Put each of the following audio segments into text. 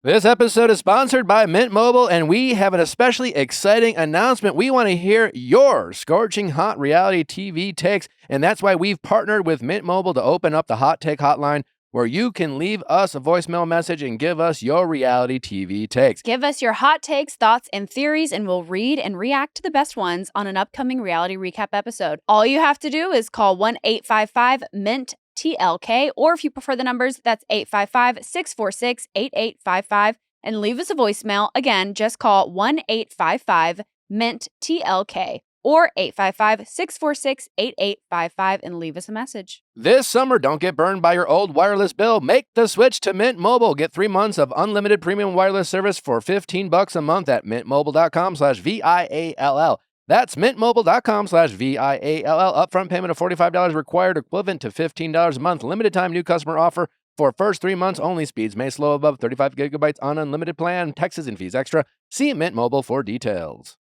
This episode is sponsored by Mint Mobile, and we have an especially exciting announcement. We want to hear your scorching hot reality TV takes, and that's why we've partnered with Mint Mobile to open up the Hot Take Hotline, where you can leave us a voicemail message and give us your reality TV takes. Give us your hot takes, thoughts, and theories, and we'll read and react to the best ones on an upcoming reality recap episode. All you have to do is call 1-855-MINT-TLK, or if you prefer the numbers, that's 855-646-8855, and leave us a voicemail. Again, just call 1-855-MINT-TLK. or 855-646-8855 and leave us a message. This summer, don't get burned by your old wireless bill. Make the switch to Mint Mobile. Get 3 months of unlimited premium wireless service for $15 a month at mintmobile.com/VIALL. That's mintmobile.com/VIALL. Upfront payment of $45 required, equivalent to $15 a month. Limited time new customer offer for first 3 months only. Speeds may slow above 35 gigabytes on unlimited plan. Taxes and fees extra. See Mint Mobile for details.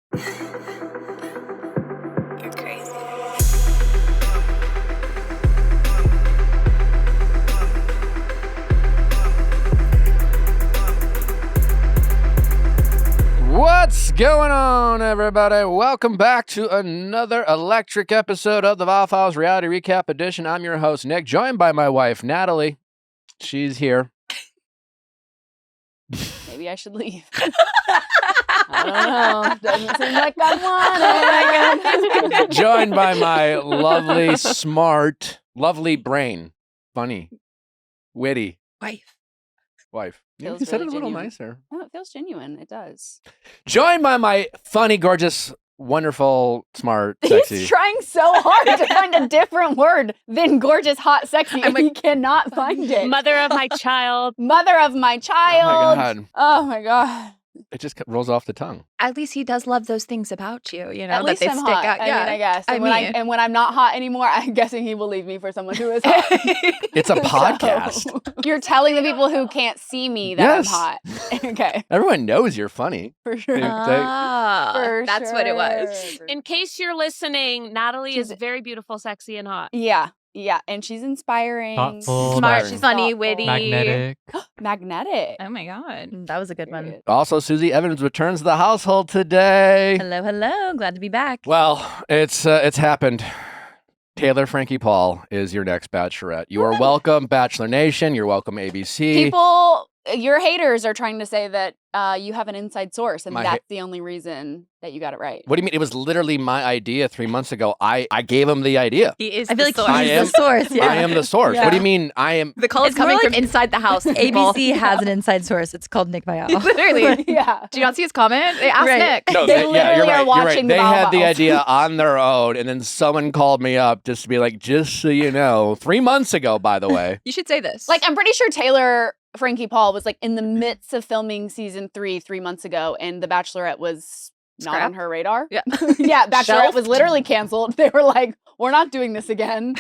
What's going on, everybody? Welcome back to another electric episode of the Viall Files Reality Recap Edition. I'm your host, Nick, joined by my wife, Natalie. She's here. Maybe I should leave. I don't know. Doesn't seem like I want it. Joined by my lovely, smart, lovely brain. Funny. Witty. Wife. You Feels said really it a little genuine. nicer. No, it feels genuine. It does. Joined by my funny, gorgeous, wonderful, smart, sexy. He's trying so hard to find a different word than gorgeous, hot, sexy, and he cannot find it. Mother of my child. Mother of my child. Oh, my God. Oh, my God. It just rolls off the tongue. At least he does love those things about you, you know, At least that they I'm stick hot. out. I Yeah, mean, I guess. I And, when I'm not hot anymore, I'm guessing he will leave me for someone who is hot. It's a podcast. So, you're telling the people who can't see me that Yes. I'm hot. Okay. Everyone knows you're funny. For sure. Ah, that's what it was. In case you're listening, Natalie is She's- very beautiful, sexy, and hot. Yeah. Yeah. And she's inspiring. Thoughtful, Smart, Inspiring. funny, Thoughtful. witty. magnetic. Magnetic. Oh my God. That was a good one. Period. Also, Susie Evans returns to the household today. Hello, hello. Glad to be back. Well, it's happened. Taylor Frankie Paul is your next Bachelorette. You are welcome, Bachelor Nation. You're welcome, ABC. People, your haters are trying to say that you have an inside source, and My that's the only reason that you got it right. What do you mean? It was literally my idea 3 months ago. I gave him the idea. He is I feel like source. I he's am- the source. Yeah. I am the source. Yeah. What do you mean? I am. The call is It's more coming like from inside the house. people. ABC has an inside source. It's called Nick Viall. Literally. Yeah. Do you not see his comment? They asked Right. Nick. No, They yeah, you're literally right. are You're watching right. the They had the Viall. idea on their own, and then someone called me up just to be like, just so you know, 3 months ago, by the way. You should say this. Like, I'm pretty sure Taylor Frankie Paul was like in the midst of filming season 3 months ago, and The Bachelorette was not on Scrapped? her radar. Yeah. Yeah, Bachelorette Shelved? was literally canceled. They were like, we're not doing this again.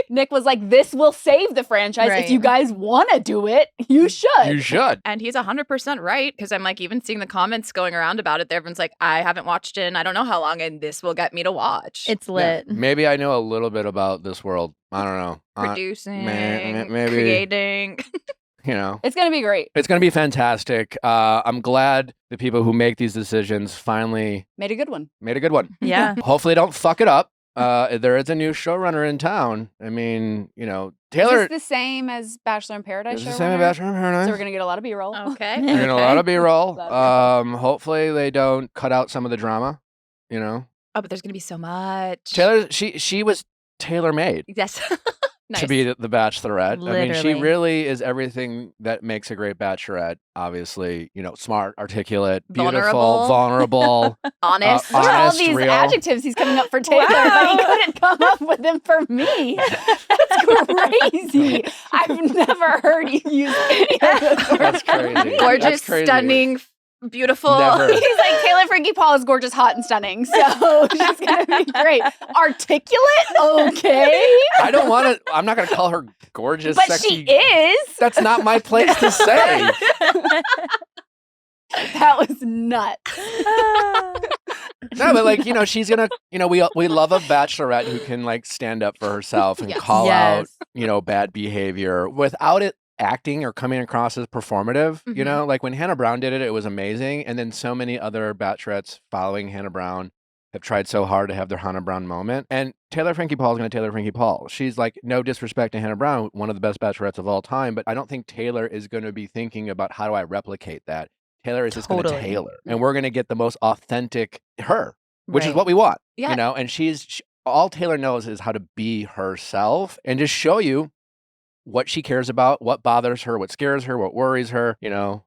Nick was like, this will save the franchise. If Right. you guys want to do it, you should. You should. And he's 100% right, because I'm like even seeing the comments going around about it. Everyone's like, I haven't watched in I don't know how long, and this will get me to watch. It's lit. Yeah, maybe I know a little bit about this world. I don't know. Producing, maybe. creating. You know. It's going to be great. It's going to be fantastic. I'm glad the people who make these decisions finally Made a good one. made a good one. Yeah. Hopefully, don't fuck it up. There is a new showrunner in town. I mean, you know, Taylor. Is this the same as Bachelor in Paradise? Is the same as showrunner? Bachelor in Paradise. So we're going to get a lot of B-roll. Okay. We're getting a lot of B-roll. Lot of Hopefully, they don't cut out some of the drama. You know, Oh, but there's gonna be so much. Taylor. She was tailor made Yes. Nice. to be the Bachelorette. I mean, she Literally. really is everything that makes a great Bachelorette. Obviously, you know, smart, articulate, beautiful, vulnerable. honest. What are all honest, these real. adjectives he's coming up for Taylor, but he couldn't come up with them for me? That's crazy. I've never heard you use any of those. That's crazy. Gorgeous, That's crazy. stunning, beautiful. Never. He's like, Taylor Frankie Paul is gorgeous, hot, and stunning. So she's going to be great. Articulate? Okay. I don't want to. I'm not going to call her gorgeous, But sexy. she is. That's not my place to say. That was nuts. No, but like, you know, she's gonna, you know, we love a Bachelorette who can like stand up for herself and Yes. call out, Yes. you know, bad behavior without it acting or coming across as performative. You Mhm. know, like when Hannah Brown did it, it was amazing. And then so many other Bachelorettes following Hannah Brown have tried so hard to have their Hannah Brown moment. And Taylor Frankie Paul is going to Taylor Frankie Paul. She's like, no disrespect to Hannah Brown, one of the best Bachelorettes of all time, but I don't think Taylor is going to be thinking about how do I replicate that. Taylor is just going to Totally. Taylor, and we're going to get the most authentic her, which is Right. what we want. Yeah. You know, and all Taylor knows is how to be herself and just show you what she cares about, what bothers her, what scares her, what worries her. You know,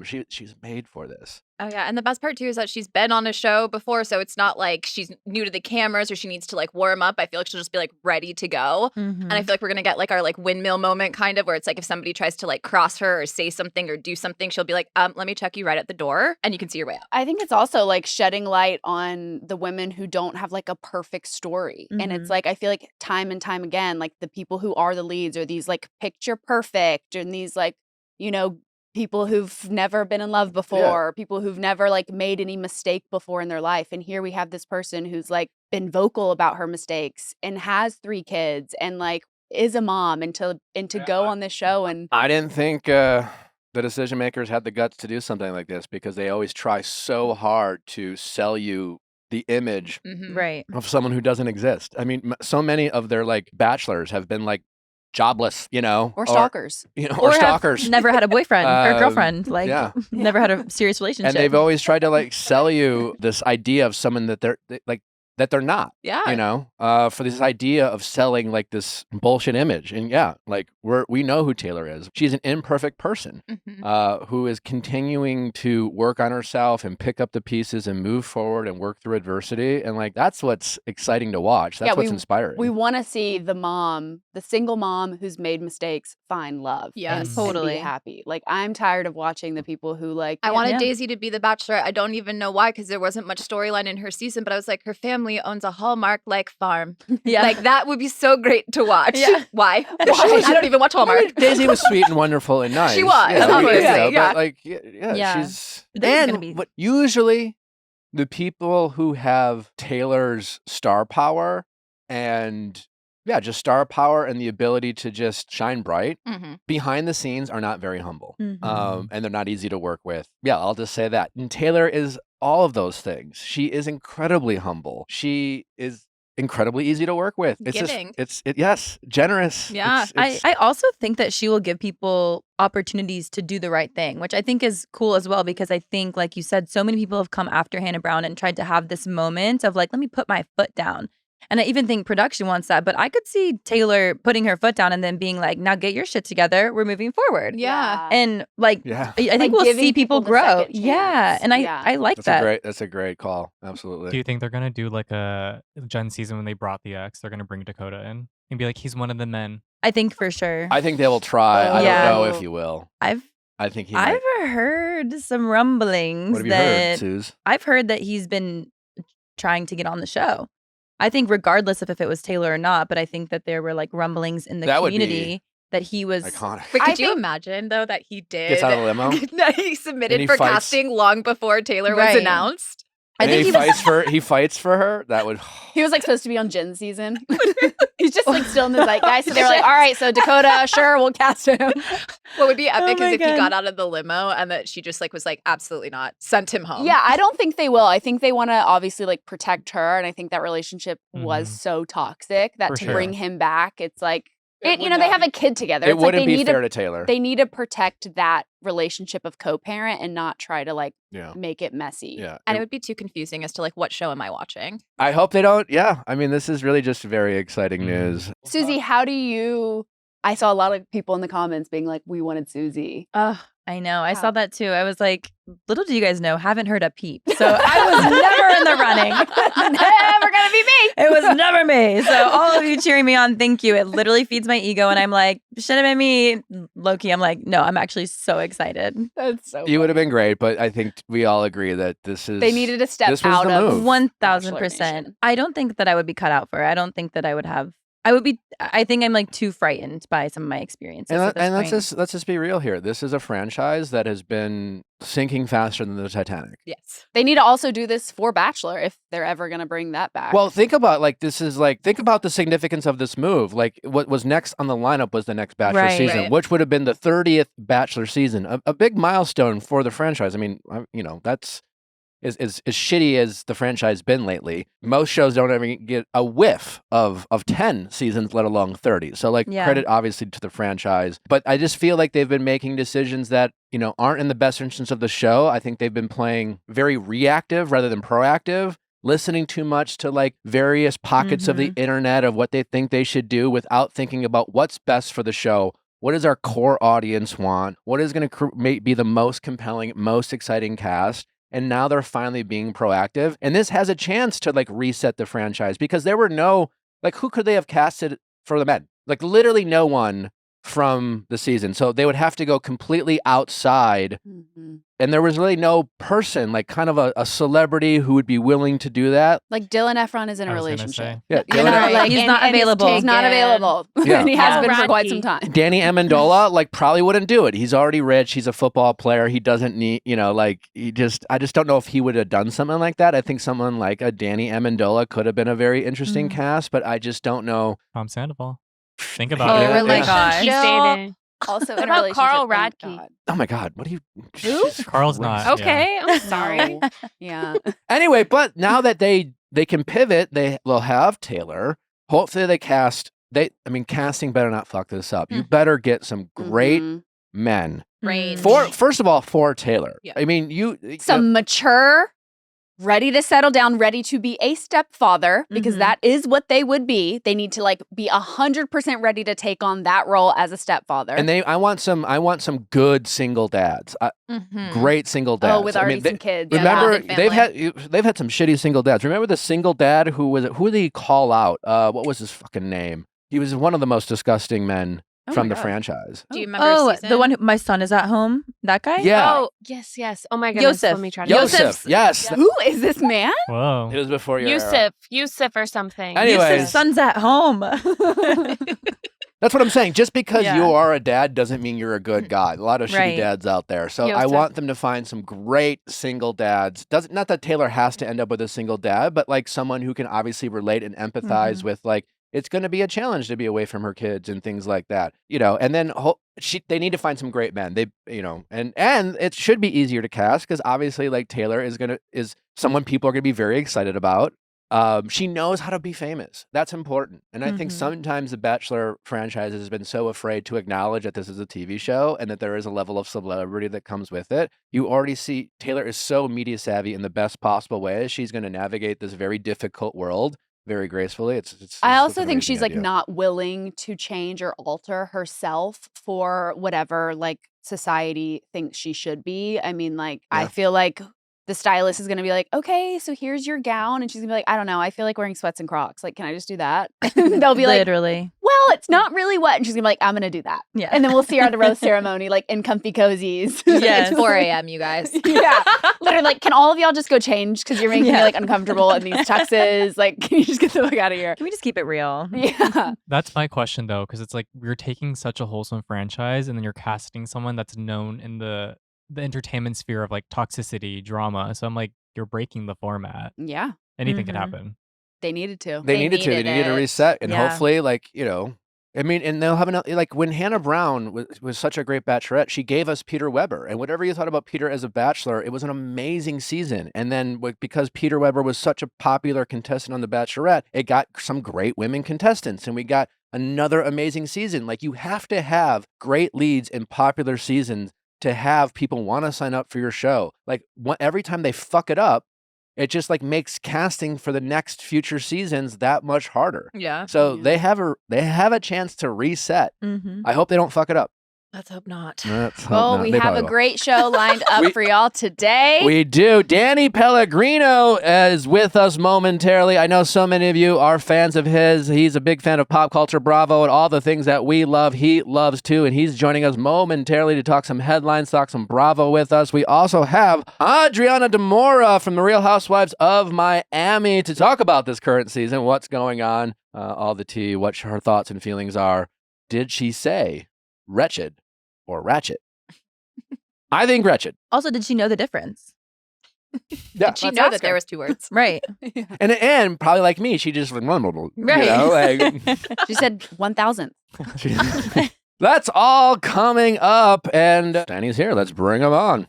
she's made for this. Oh yeah, and the best part too is that she's been on a show before, so it's not like she's new to the cameras or she needs to like warm up. I feel like she'll just be like ready to go. And I feel like we're gonna get like our like windmill moment kind of where it's like if somebody tries to like cross her or say something or do something, she'll be like, let me check you right at the door, and you can see your way out. I think it's also like shedding light on the women who don't have like a perfect story. And it's Mhm. like, I feel like time and time again, like the people who are the leads are these like picture perfect and these like, you know, people who've never been in love before, people who've never like made any mistake before in their life. And here we have this person who's like been vocal about her mistakes and has 3 kids and like is a mom and to go on this show and I didn't think the decision makers had the guts to do something like this because they always try so hard to sell you the image Right. of someone who doesn't exist. I mean, so many of their like bachelors have been like jobless, you know, or stalkers. you know, Or or have stalkers. never had a boyfriend or Um, girlfriend. Like, yeah. never had a serious relationship. And they've always tried to like sell you this idea of someone that they're not, Yeah. you know, for this idea of selling like this bullshit image. And yeah, like we know who Taylor is. She's an imperfect person who is continuing to work on herself and pick up the pieces and move forward and work through adversity. And like, that's what's exciting to watch. That's what's inspiring. We want to see the single mom who's made mistakes find love. Yes. and Totally. be happy. Like I'm tired of watching the people who like I wanted Yeah. Daisy to be the Bachelorette. I don't even know why, because there wasn't much storyline in her season. But I was like, her family owns a Hallmark like farm. Yeah. Like that would be so great to watch. Yeah. Why? I don't even watch Hallmark. Daisy was sweet and wonderful and nice. She was, Yeah, obviously, yeah. But like, Yeah. she's There's gonna and be- but usually the people who have Taylor's star power and just star power and the ability to just shine bright behind the scenes are not very humble. Mhm. And they're not easy to work with. Yeah, I'll just say that. And Taylor is all of those things. She is incredibly humble. She is incredibly easy to work with. It's Giving. yes, generous. Yeah. It's- I also think that she will give people opportunities to do the right thing, which I think is cool as well, because I think, like you said, so many people have come after Hannah Brown and tried to have this moment of like, let me put my foot down. And I even think production wants that. But I could see Taylor putting her foot down and then being like, now get your shit together. We're moving forward. Yeah. And like, yeah. I think Like we'll giving see people people the grow. second Yeah. chance. And Yeah. I like that. That's a great call. Absolutely. Do you think they're gonna do like a Jen season when they brought the ex? They're gonna bring Dakota in and be like, he's one of the men. I think for sure. I think they will try. I Yeah. don't know if he will. I think he might. I've heard some rumblings What have you that heard, Suze? I've heard that he's been trying to get on the show. I think regardless of if it was Taylor or not, but I think that there were like rumblings in the That would be community that he was Iconic. But I could you think- imagine though that he did? Gets out of the limo. No, he submitted And he for fights. casting long before Taylor was Right. announced. I And think he he was fights for her. That would. He was like supposed to be on Jen's season. He's just like still in the zeitgeist. So they were like, all right, so Dakota, sure, we'll cast him. What would be epic my is if he God. got out of the limo and that she just like was like, absolutely not, sent him home. Yeah, I don't think they will. I think they want to obviously like protect her. And I think that relationship was Mhm. so toxic that For to sure. bring him back, it's like, It would they not have a kid together. It It's like wouldn't they be need fair to to Taylor. they need to protect that relationship of co-parent and not try to like Yeah. make it messy. Yeah. And it would be too confusing as to like what show am I watching? I hope they don't. Yeah. I mean, this is really just very exciting Mhm. news. Susie, how do you? I saw a lot of people in the comments being like, "We wanted Susie." Oh, I know. I How? saw that too. I was like, little do you guys know, haven't heard a peep. So I was never in the running. Never gonna be me. It was never me. So all of you cheering me on, thank you. It literally feeds my ego. And I'm like, should have been me. Low-key, I'm like, no, I'm actually so excited. That's so. You would have been great, but I think we all agree that this is. They needed to step this was out the of move. 1000%. Bachelor Nation. I don't think that I would be cut out for it. I don't think that I would have I think I'm like too frightened by some of my experiences. And, at this and point. let's just be real here. This is a franchise that has been sinking faster than the Titanic. Yes. They need to also do this for Bachelor if they're ever going to bring that back. Well, think about think about the significance of this move. Like what was next on the lineup was the next Bachelor Right. season, Right. which would have been the 30th Bachelor season, a big milestone for the franchise. I mean, that's as shitty as the franchise been lately. Most shows don't ever get a whiff of 10 seasons, let alone 30. So Yeah. credit obviously to the franchise, but I just feel like they've been making decisions that aren't in the best interest of the show. I think they've been playing very reactive rather than proactive, listening too much to various pockets of the internet of what they think they should do without thinking about what's best for the show. What does our core audience want? What is going to be the most compelling, most exciting cast? And now they're finally being proactive. And this has a chance to reset the franchise because there were no, who could they have casted for the men? Literally no one from the season. So they would have to go completely outside. Mhm. And there was really no person, kind of a celebrity who would be willing to do that. Like Dylan Efron is in a I was gonna relationship. say. Yeah, You know, Right. He's not available. He's not available. Yeah. And he has Yeah. been for quite Rocky. some time. Danny Amendola, probably wouldn't do it. He's already rich. He's a football player. He doesn't need, I just don't know if he would have done something like that. I think someone like a Danny Amendola could have been a very interesting cast, but I just don't know. Tom Sandoval. Think Oh about it. my gosh. He's Jill- dating. Also What in a about relationship. Carl thank Radke? God. Oh my God, what are you? Who? Jesus Carl's Christ. not. Okay, I'm sorry. No. Yeah. Anyway, but now that they can pivot, they'll have Taylor. Hopefully they cast. Casting better not fuck this up. You better get some great Mhm. men. Range. First of all, for Taylor. Yeah. I mean, Some mature, ready to settle down, ready to be a stepfather, because Mhm. that is what they would be. They need to be 100% ready to take on that role as a stepfather. and I want some good single dads. Great single dads. Oh, with already some kids. Remember, Yeah. they've had some shitty single dads. Remember the single dad who did he call out? What was his fucking name? He was one of the most disgusting men Oh from my the God. franchise. Do you remember Oh, season? the one who my son is at home. That guy. Yeah, Oh, yes. Oh my goodness. Yosef. Let me try to Yosef. Yes, Who is this man? Whoa. it was before your era. Yusuf or something. Anyways. Yusuf's son's at home. That's what I'm saying. Just because Yeah. you are a dad doesn't mean you're a good guy. A lot of shitty Right. dads out there. So I Yosef. want them to find some great single dads. Not that Taylor has to end up with a single dad, but someone who can obviously relate and empathize with it's going to be a challenge to be away from her kids and things like that. And then they need to find some great men. They and it should be easier to cast because obviously Taylor is someone people are going to be very excited about. She knows how to be famous. That's important. And I think sometimes the Bachelor franchise has been so afraid to acknowledge that this is a TV show and that there is a level of celebrity that comes with it. You already see Taylor is so media savvy in the best possible way. She's going to navigate this very difficult world very gracefully. It's I such also an think amazing she's idea. not willing to change or alter herself for whatever society thinks she should be. I mean, I Yeah. feel like the stylist is going to be like, okay, so here's your gown. And she's going to be like, I don't know. I feel like wearing sweats and Crocs. Can I just do that? And they'll be like, Literally. well, it's not really wet. And she's going to be like, I'm going to do that. Yeah. And then we'll see her at the rose ceremony, in comfy cozies. Yes. It's 4 a.m., you guys. Yeah. Literally, can all of y'all just go change? Because you're making me uncomfortable in these tuxes. Can you just get the fuck out of here? Can we just keep it real? Yeah. That's my question though, because it's we're taking such a wholesome franchise and then you're casting someone that's known in the entertainment sphere of toxicity, drama. So I'm you're breaking the format. Yeah. Anything could Mhm. happen. They needed to. They needed to. They needed needed to it. reset, and Yeah. hopefully, and they'll have another. When Hannah Brown was such a great Bachelorette, she gave us Peter Weber, and whatever you thought about Peter as a Bachelor, it was an amazing season. And then because Peter Weber was such a popular contestant on the Bachelorette, it got some great women contestants, and we got another amazing season. You have to have great leads in popular seasons to have people want to sign up for your show. Every time they fuck it up, it just makes casting for the next future seasons that much harder. Yeah. So Yeah. they have a chance to reset. Mm-hmm. I hope they don't fuck it up. Let's hope not. Let's hope Well, not. we They have probably a will. great show lined up We- for y'all today. We do. Danny Pellegrino is with us momentarily. I know so many of you are fans of his. He's a big fan of Pop Culture Bravo and all the things that we love. He loves too, and he's joining us momentarily to talk some headlines, talk some Bravo with us. We also have Adriana de Moura from The Real Housewives of Miami to talk about this current season, what's going on, all the tea, what her thoughts and feelings are. Did she say wretched or ratchet? I think wretched. Also, did she know the difference? Yeah. Did she Let's know ask that her. there was 2 words? Right. And probably like me, she just like, you Right. know, like She said 1,000. that's all coming up. And Danny's here. Let's bring him on.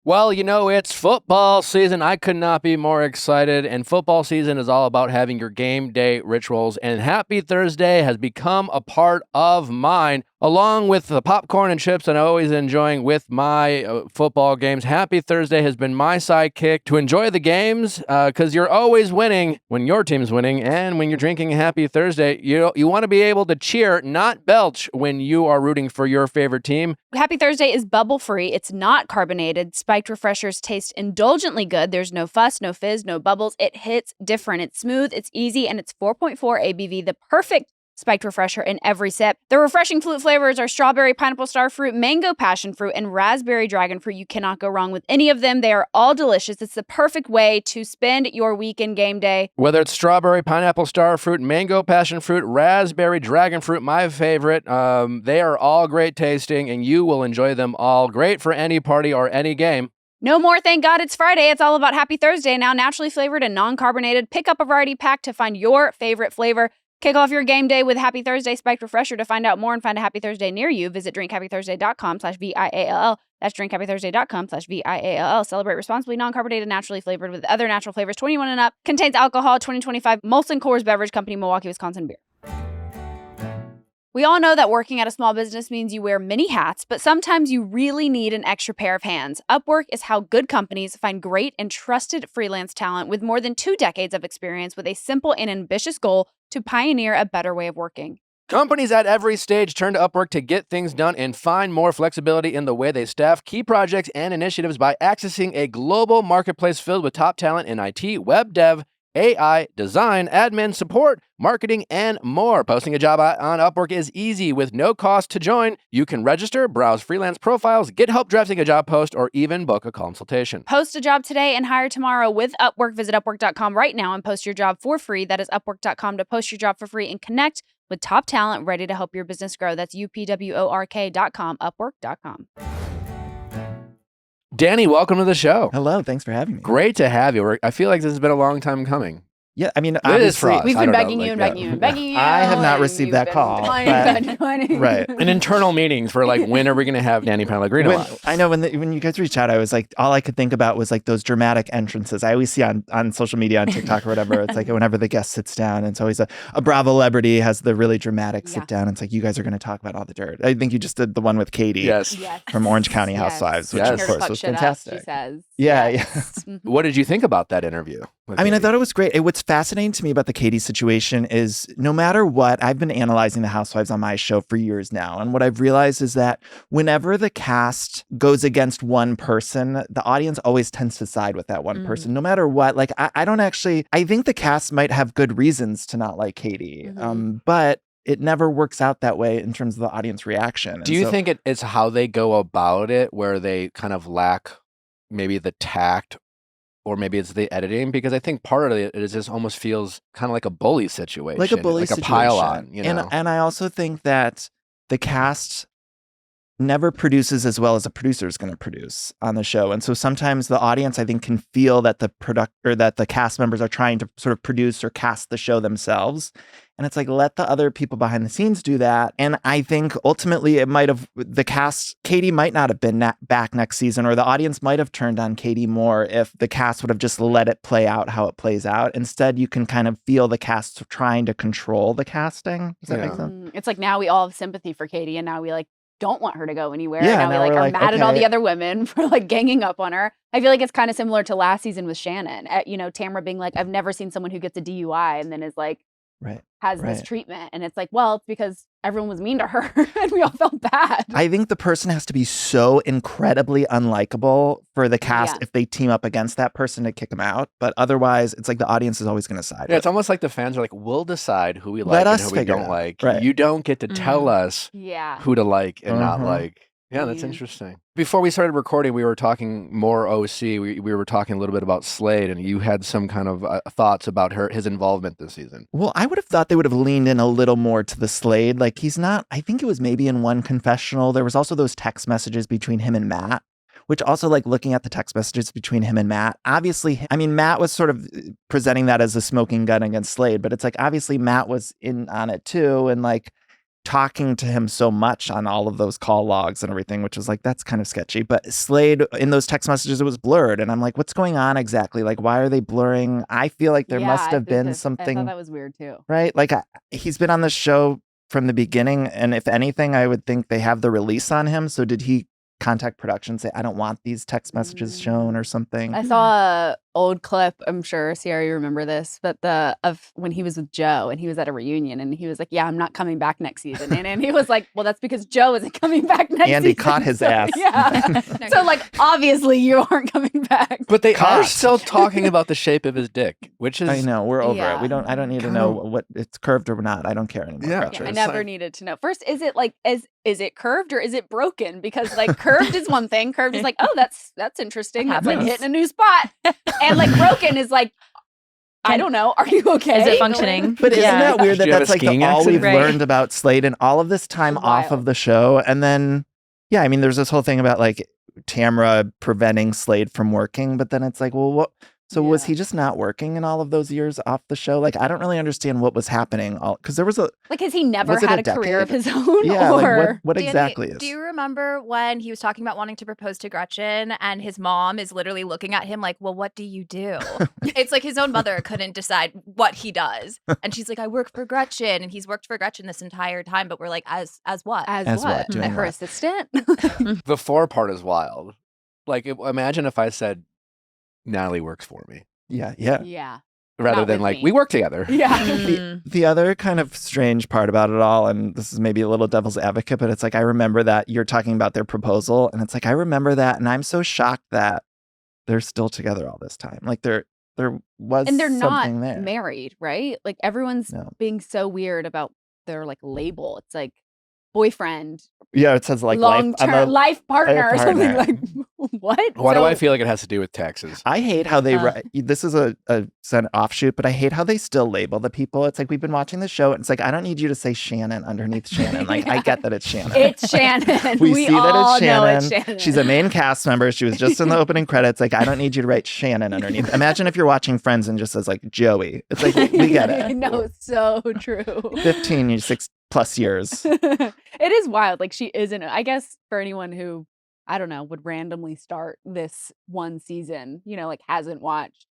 Well, you know, it's football season. I could not be more excited. And football season is all about having your game day rituals. And Happy Thursday has become a part of mine, along with the popcorn and chips that I'm always enjoying with my football games. Happy Thursday has been my sidekick to enjoy the games because you're always winning when your team's winning. And when you're drinking Happy Thursday, you want to be able to cheer, not belch, when you are rooting for your favorite team. Happy Thursday is bubble free. It's not carbonated. Spiked refreshers taste indulgently good. There's no fuss, no fizz, no bubbles. It hits different. It's smooth, it's easy, and it's 4.4 ABV, the perfect spiked refresher in every sip. The refreshing fruit flavors are strawberry, pineapple, star fruit, mango, passion fruit, and raspberry dragon fruit. You cannot go wrong with any of them. They are all delicious. It's the perfect way to spend your weekend game day. Whether it's strawberry, pineapple, star fruit, mango, passion fruit, raspberry, dragon fruit, my favorite, they are all great tasting, and you will enjoy them all. Great for any party or any game. No more thank God it's Friday. It's all about Happy Thursday now, naturally flavored and non-carbonated. Pick up a variety pack to find your favorite flavor. Kick off your game day with Happy Thursday Spiked Refresher. To find out more and find a Happy Thursday near you, visit drinkhappythursday.com/VIALL. That's drinkhappythursday.com/VIALL. Celebrate responsibly, non-carbonated, naturally flavored with other natural flavors. 21 and up. Contains alcohol. 2025 Molson Coors Beverage Company, Milwaukee, Wisconsin beer. We all know that working at a small business means you wear many hats, but sometimes you really need an extra pair of hands. Upwork is how good companies find great and trusted freelance talent with more than 2 decades of experience with a simple and ambitious goal to pioneer a better way of working. Companies at every stage turn to Upwork to get things done and find more flexibility in the way they staff key projects and initiatives by accessing a global marketplace filled with top talent in IT, web dev, AI, design, admin, support, marketing, and more. Posting a job on Upwork is easy with no cost to join. You can register, browse freelance profiles, get help drafting a job post, or even book a consultation. Post a job today and hire tomorrow with Upwork. Visit Upwork.com right now and post your job for free. That is Upwork.com to post your job for free and connect with top talent ready to help your business grow. That's UPWORK.com, Upwork.com. Danny, welcome to the show. Hello, thanks for having me. Great to have you. I feel like this has been a long time coming. Yeah, I mean, It is for us. We've I been don't know, begging you and begging you and begging you. I have not and received you've that been call, declining, but- declining. Right. In internal meetings for like, when are we going to have Danny Pellegrino on? I know when you guys reached out, I was like, all I could think about was like those dramatic entrances. I always see on social media, on TikTok or whatever. It's like whenever the guest sits down, it's always a Bravo celebrity has the really dramatic sit down. It's like, you guys are going to talk about all the dirt. I think you just did the one with Katie Yes. from Orange County Yes. Housewives, which Yes. of Her to course fuck was shit up, fantastic. she says. Yeah, Yes. Mhm. What did you think about that interview? I mean, I thought it was great. What's fascinating to me about the Katie situation is no matter what, I've been analyzing the Housewives on my show for years now. And what I've realized is that whenever the cast goes against one person, the audience always tends to side with that one person, no matter what. Like, I think the cast might have good reasons to not like Katie, but it never works out that way in terms of the audience reaction. Do you think it's how they go about it where they kind of lack maybe the tact, or maybe it's the editing? Because I think part of it is just almost feels kind of like a bully situation. like a bully like situation. a pile on, you know? And I also think that the cast never produces as well as a producer is going to produce on the show. And so sometimes the audience, I think, can feel that that the cast members are trying to sort of produce or cast the show themselves. And it's like, let the other people behind the scenes do that. And I think ultimately Katie might not have been back next season, or the audience might have turned on Katie more if the cast would have just let it play out how it plays out. Instead, you can kind of feel the cast trying to control the casting. Does that make sense? It's like now we all have sympathy for Katie, and now we like don't want her to go anywhere. Yeah, and now now we we're are like, mad at all okay. the other women for like ganging up on her. I feel like it's kind of similar to last season with Shannon. Tamra being like, I've never seen someone who gets a DUI and then is like has this Right. treatment. And it's like, well, it's because everyone was mean to her and we all felt bad. I think the person has to be so incredibly unlikable for the cast Yeah. if they team up against that person to kick them out. But otherwise, it's like the audience is always going to side. Yeah, it's with. almost like the fans are like, we'll decide who we Let like and us who we figure it don't out. like. Right. You don't get to tell us Yeah. who to like and not Uh-huh. like. Yeah, that's Yeah. interesting. Before we started recording, we were talking more OC. We were talking a little bit about Slade, and you had some kind of thoughts about his involvement this season. Well, I would have thought they would have leaned in a little more to the Slade. Like he's not, I think it was maybe in one confessional. There was also those text messages between him and Matt, which also like looking at the text messages between him and Matt, obviously, I mean, Matt was sort of presenting that as a smoking gun against Slade, but it's like, obviously Matt was in on it too. And like talking to him so much on all of those call logs and everything, which was like, that's kind of sketchy. But Slade in those text messages, it was blurred. And I'm like, what's going on exactly? Like, why are they blurring? I feel like there must have been I something, thought that was weird too. right? Like he's been on the show from the beginning. And if anything, I would think they have the release on him. So did he contact production and say, I don't want these text messages shown or something? I saw a old clip, I'm sure Sierra, you remember this, but of when he was with Joe and he was at a reunion and he was like, yeah, I'm not coming back next season. And he was like, well, that's because Joe isn't coming back next season. Andy caught his ass. Yeah. So like, obviously you aren't coming back. But they are Caught. still talking about the shape of his dick, which is I know, we're over Yeah. it. I don't need to Kinda- know what it's curved or not. I don't care anymore. Yeah. about Yeah, yours. I It's never like- needed to know. First, is it like is it curved or is it broken? Because like curved is one thing. Curved is like, oh, that's interesting. That's like happens. hitting a new spot. And like broken is like, I don't know. Are you okay? Is it functioning? But isn't Yeah. that weird Did that you have that's a like skiing all we've accident? Right. learned about Slade and all of this time It's off of wild. the show? And then, yeah, I mean, there's this whole thing about like Tamra preventing Slade from working, but then it's like, well, what? So was Yeah. he just not working in all of those years off the show? Like, I don't really understand what was happening. Because there was a, Like, has he never Was it had a a career of decade? his own? yeah, or like what Danny, exactly is? Do you remember when he was talking about wanting to propose to Gretchen and his mom is literally looking at him like, well, what do you do? It's like his own mother couldn't decide what he does. And she's like, I work for Gretchen. And he's worked for Gretchen this entire time. But we're like, as what? as As what? what? Doing Her what? assistant? the four part is wild. Like, imagine if I said, Natalie works for me, Yeah, yeah. Yeah. rather Not than with like, me. we work together. Yeah. Mm. The other kind of strange part about it all, and this is maybe a little devil's advocate, but it's like I remember that you're talking about their proposal, and it's like I remember that, and I'm so shocked that they're still together all this time. Like there was And they're not something there. married, right? Like everyone's No. being so weird about their like label. It's like boyfriend, Yeah, it says like long life. term life partner or something. partner. Like what? Why do I So- feel like it has to do with taxes? I hate how they Uh. write. This is a an offshoot, but I hate how they still label the people. It's like we've been watching the show, and it's like I don't need you to say Shannon underneath Shannon. Like I get that it's Shannon. It's Shannon. We see that all it's know it's Shannon. Shannon. She's a main cast member. She was just in the opening credits. Like, I don't need you to write Shannon underneath. Imagine if you're watching Friends and just says like Joey. It's like we get it. No, so true. 15, 6+ years. It is wild. Like she isn't. I guess for anyone who I don't know would randomly start this one season, like hasn't watched.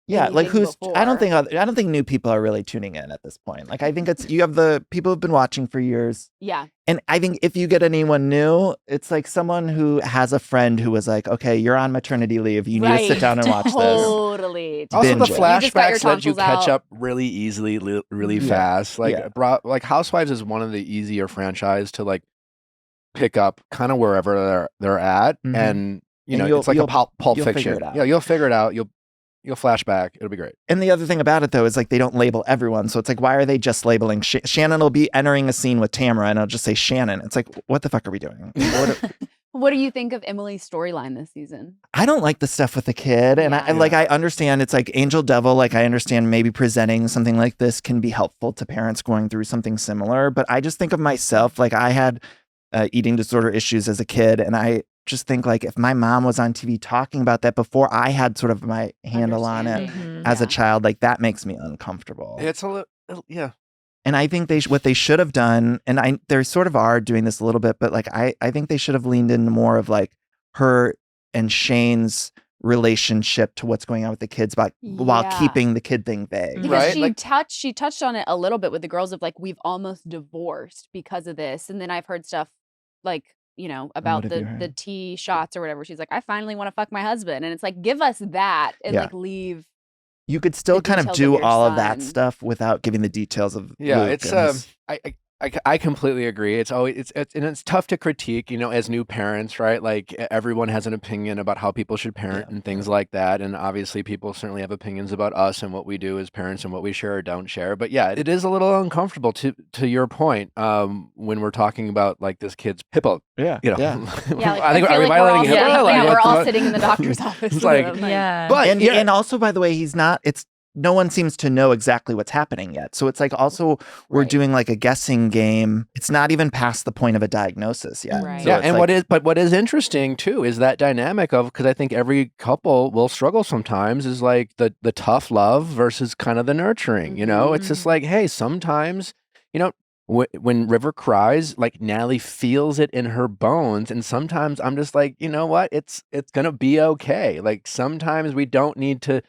Yeah, like anything who's? I don't before. think. I don't think new people are really tuning in at this point. Like, I think it's you have the people who've been watching for years. Yeah. And I think if you get anyone new, it's like someone who has a friend who was like, okay, you're on maternity leave. You need to sit down and watch this. Totally. Also, the binge it. You just got your flashbacks let you tonsils catch out. up really easily, really Yeah. fast. Like, Yeah. like Housewives is one of the easier franchise to like pick up, kind of wherever they're at, Mhm. and And you'll- it's like a you'll- Pulp you'll figure Fiction. it out. Yeah, you'll figure it out. You'll flashback. It'll be great. And the other thing about it, though, is like they don't label everyone. So it's like, why are they just labeling Shannon will be entering a scene with Tamara and it'll just say Shannon. It's like, what the fuck are we doing? What do you think of Emily's storyline this season? I don't like the stuff with the kid. And Yeah. I understand it's like Angel Devil. Like I understand maybe presenting something like this can be helpful to parents going through something similar. But I just think of myself, like I had eating disorder issues as a kid. And I just think like if my mom was on TV talking about that before I had sort of my handle on it Understanding. as a Yeah. child, like that makes me uncomfortable. It's a little, yeah. And I think what they should have done, and they sort of are doing this a little bit, but like I think they should have leaned into more of like her and Shane's relationship to what's going on with the kids, while Yeah. keeping the kid thing vague. Because Right, she like- touched on it a little bit with the girls of like we've almost divorced because of this, and then I've heard stuff like about what have you the heard? tea shots or whatever. She's like, I finally want to fuck my husband, and it's like give us that and Yeah. like leave you could still the kind of details do of your all of that son. stuff without giving the details of Yeah, Luke it's and his- I completely agree. It's always and it's tough to critique, as new parents, right? Like everyone has an opinion about how people should parent and things like that. And obviously people certainly have opinions about us and what we do as parents and what we share or don't share. But yeah, it is a little uncomfortable to your point, when we're talking about like this kid's hippo. yeah. Yeah, like, I think feel are we like we're all, violating hippo? yeah, Like, we're what's all the- sitting in the doctor's office. It's like- with them, Yeah. But And also, by the way, no one seems to know exactly what's happening yet. So it's like also we're Right. doing like a guessing game. It's not even past the point of a diagnosis yet. Right. So yeah, it's and like, what is interesting too is that dynamic of, because I think every couple will struggle sometimes, is like the tough love versus kind of the nurturing. It's just like, hey, sometimes when River cries, like Natalie feels it in her bones, and sometimes I'm just like, you know what, it's gonna be okay. Like sometimes we don't need to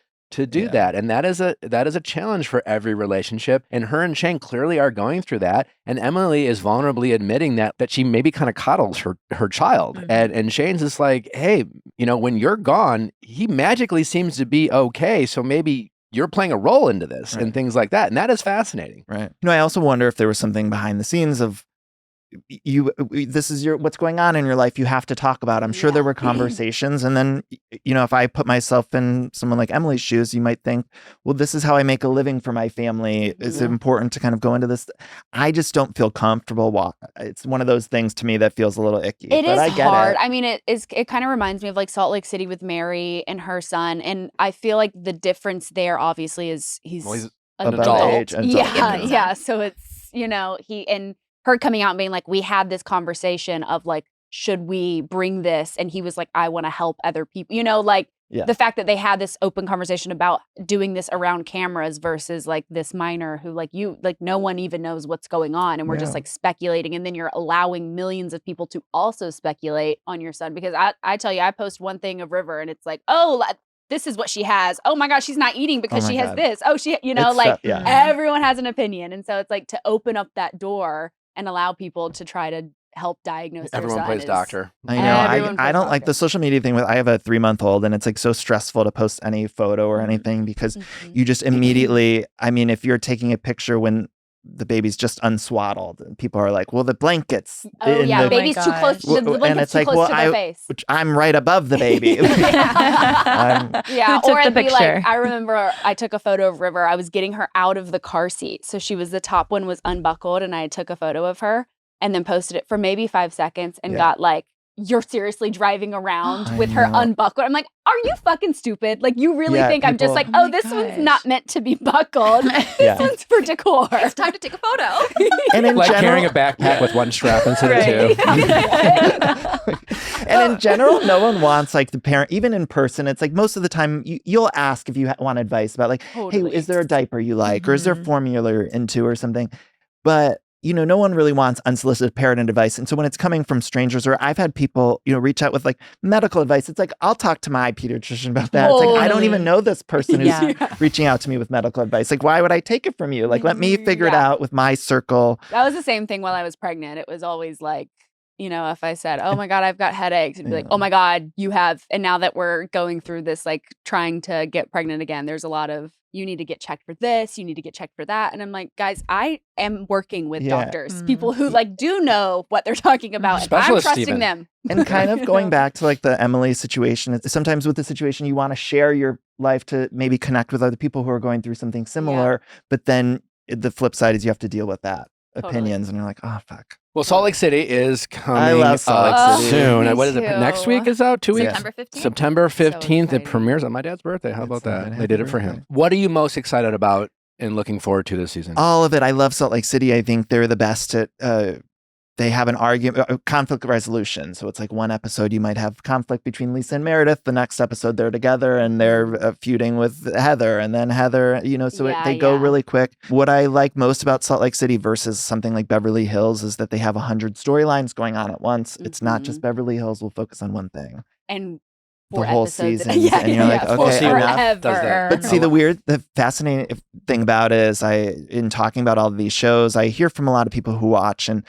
do Yeah. that, and that is a challenge for every relationship, and her and Shane clearly are going through that, and Emily is vulnerably admitting that she maybe kind of coddles her child, and Shane's just like, hey, when you're gone, he magically seems to be okay, so maybe you're playing a role into this and things like that, and that is fascinating. right. I also wonder if there was something behind the scenes of this is what's going on in your life. You have to talk about. I'm sure there were conversations, and then if I put myself in someone like Emily's shoes, you might think, well, this is how I make a living for my family. Is it important to kind of go into this? I just don't feel comfortable. It's one of those things to me that feels a little icky. It but is I get hard. It. I mean, it kind of reminds me of like Salt Lake City with Mary and her son, and I feel like the difference there obviously is he's Well, he's an above adult. age, adult, Yeah, yeah. yeah. So it's he and her coming out and being like, we had this conversation of like, should we bring this? And he was like, I want to help other people. Yeah. The fact that they had this open conversation about doing this around cameras versus like this minor who no one even knows what's going on, and we're just Yeah. like speculating, and then you're allowing millions of people to also speculate on your son. Because I tell you, I post one thing of River and it's like, oh, this is what she has. Oh my gosh, she's not eating because Oh my she has God. this. Oh, she, It's yeah. everyone has an opinion. And so it's like to open up that door and allow people to try to help diagnose their Everyone son plays is- doctor. I know. Everyone I plays don't like doctor. the social media thing. I have a 3-month-old, and it's like so stressful to post any photo or anything because you just immediately. I mean, if you're taking a picture when the baby's just unswaddled, and people are like, "Well, the blankets." Oh in yeah, the, baby's too close. The and blanket's it's too like, close well, to their face. which I'm right above the baby. Yeah, Who took or the it'd be picture? like, I remember I took a photo of River. I was getting her out of the car seat, so the top one was unbuckled, and I took a photo of her and then posted it for maybe 5 seconds and Yeah. got like, you're seriously driving around I with her know. unbuckled. I'm like, are you fucking stupid? Like, you really Yeah, think I'm just people- like, Oh oh, my this one's gosh. not meant to be buckled. Yeah. This one's for decor. It's time to take a photo. And in Like general, carrying a backpack with one strap instead of two. and in general, no one wants like the parent, even in person. It's like most of the time you'll ask if you want advice about like, Totally. hey, is there a diaper you like, or is there Mhm. formula you're into, or something. But no one really wants unsolicited parenting advice. And so when it's coming from strangers, or I've had people, reach out with like medical advice, it's like, I'll talk to my pediatrician about that. It's like, I don't Totally. even know this person who's Yeah. reaching out to me with medical advice. Like, why would I take it from you? Like, let me figure it Yeah. out with my circle. That was the same thing while I was pregnant. It was always like, if I said, oh my God, I've got headaches, it'd be like, Yeah. oh my God, you have. And now that we're going through this, like trying to get pregnant again, there's a lot of, you need to get checked for this, you need to get checked for that. And I'm like, guys, I am working with Yeah. doctors, people who like do know what they're talking about. And I'm Specialist, trusting Steven. them. And kind of You going know? back to like the Emily situation, sometimes with the situation, you want to share your life to maybe connect with other people who are going through something similar. But then the flip side is you have to deal with that opinions, and you're like, oh, fuck. Well, Salt Lake City is coming I love Salt Lake up City. soon. Me What is it? Next too. week is out? 2 weeks? September 15th. September 15th. It exciting. premieres on my dad's birthday. How about It's all that? right. They did Happy it for him. birthday. What are you most excited about and looking forward to this season? All of it. I love Salt Lake City. I think they're the best at. They have an argument, conflict resolution. So it's like one episode you might have conflict between Lisa and Meredith. The next episode they're together and they're feuding with Heather, and then Heather. So they go Yeah. really quick. What I like most about Salt Lake City versus something like Beverly Hills is that they have 100 storylines going on at once. It's not just Beverly Hills. We'll focus on one thing. And The 4 whole episodes. seasons, and you're like, okay, see enough forever. does that. But see, the fascinating thing about it is in talking about all of these shows, I hear from a lot of people who watch, and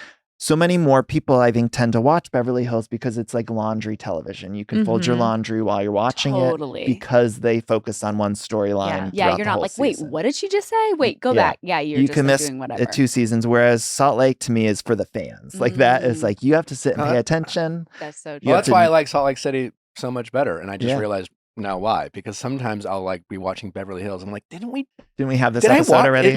so many more people, I think, tend to watch Beverly Hills because it's like laundry television. You can fold your laundry while you're watching Totally. it because they focus on one storyline. Yeah, throughout you're the not whole like, season. wait, what did she just say? Wait, go Yeah. back. Yeah, you're You just can like, miss doing whatever. 2 seasons, whereas Salt Lake to me is for the fans. Like that is like you have to sit and pay attention. That's so true. You Well, have that's why I like Salt Lake City so much better. And I just Yeah. realized now why. Because sometimes I'll like be watching Beverly Hills. I'm like, didn't we have this did episode I watch, already?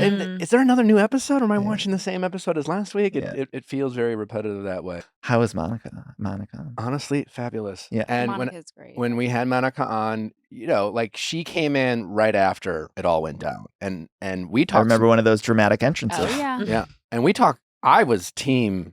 Is there another new episode? Or am I Yeah. watching the same episode as last week? Yeah. It feels very repetitive that way. How is Monica? Honestly, fabulous. Yeah. And Monica's great. when we had Monica on, you know, like she came in right after it all went down. And we talked. I remember one of those dramatic entrances. Oh, yeah. Yeah. And we talked. I was team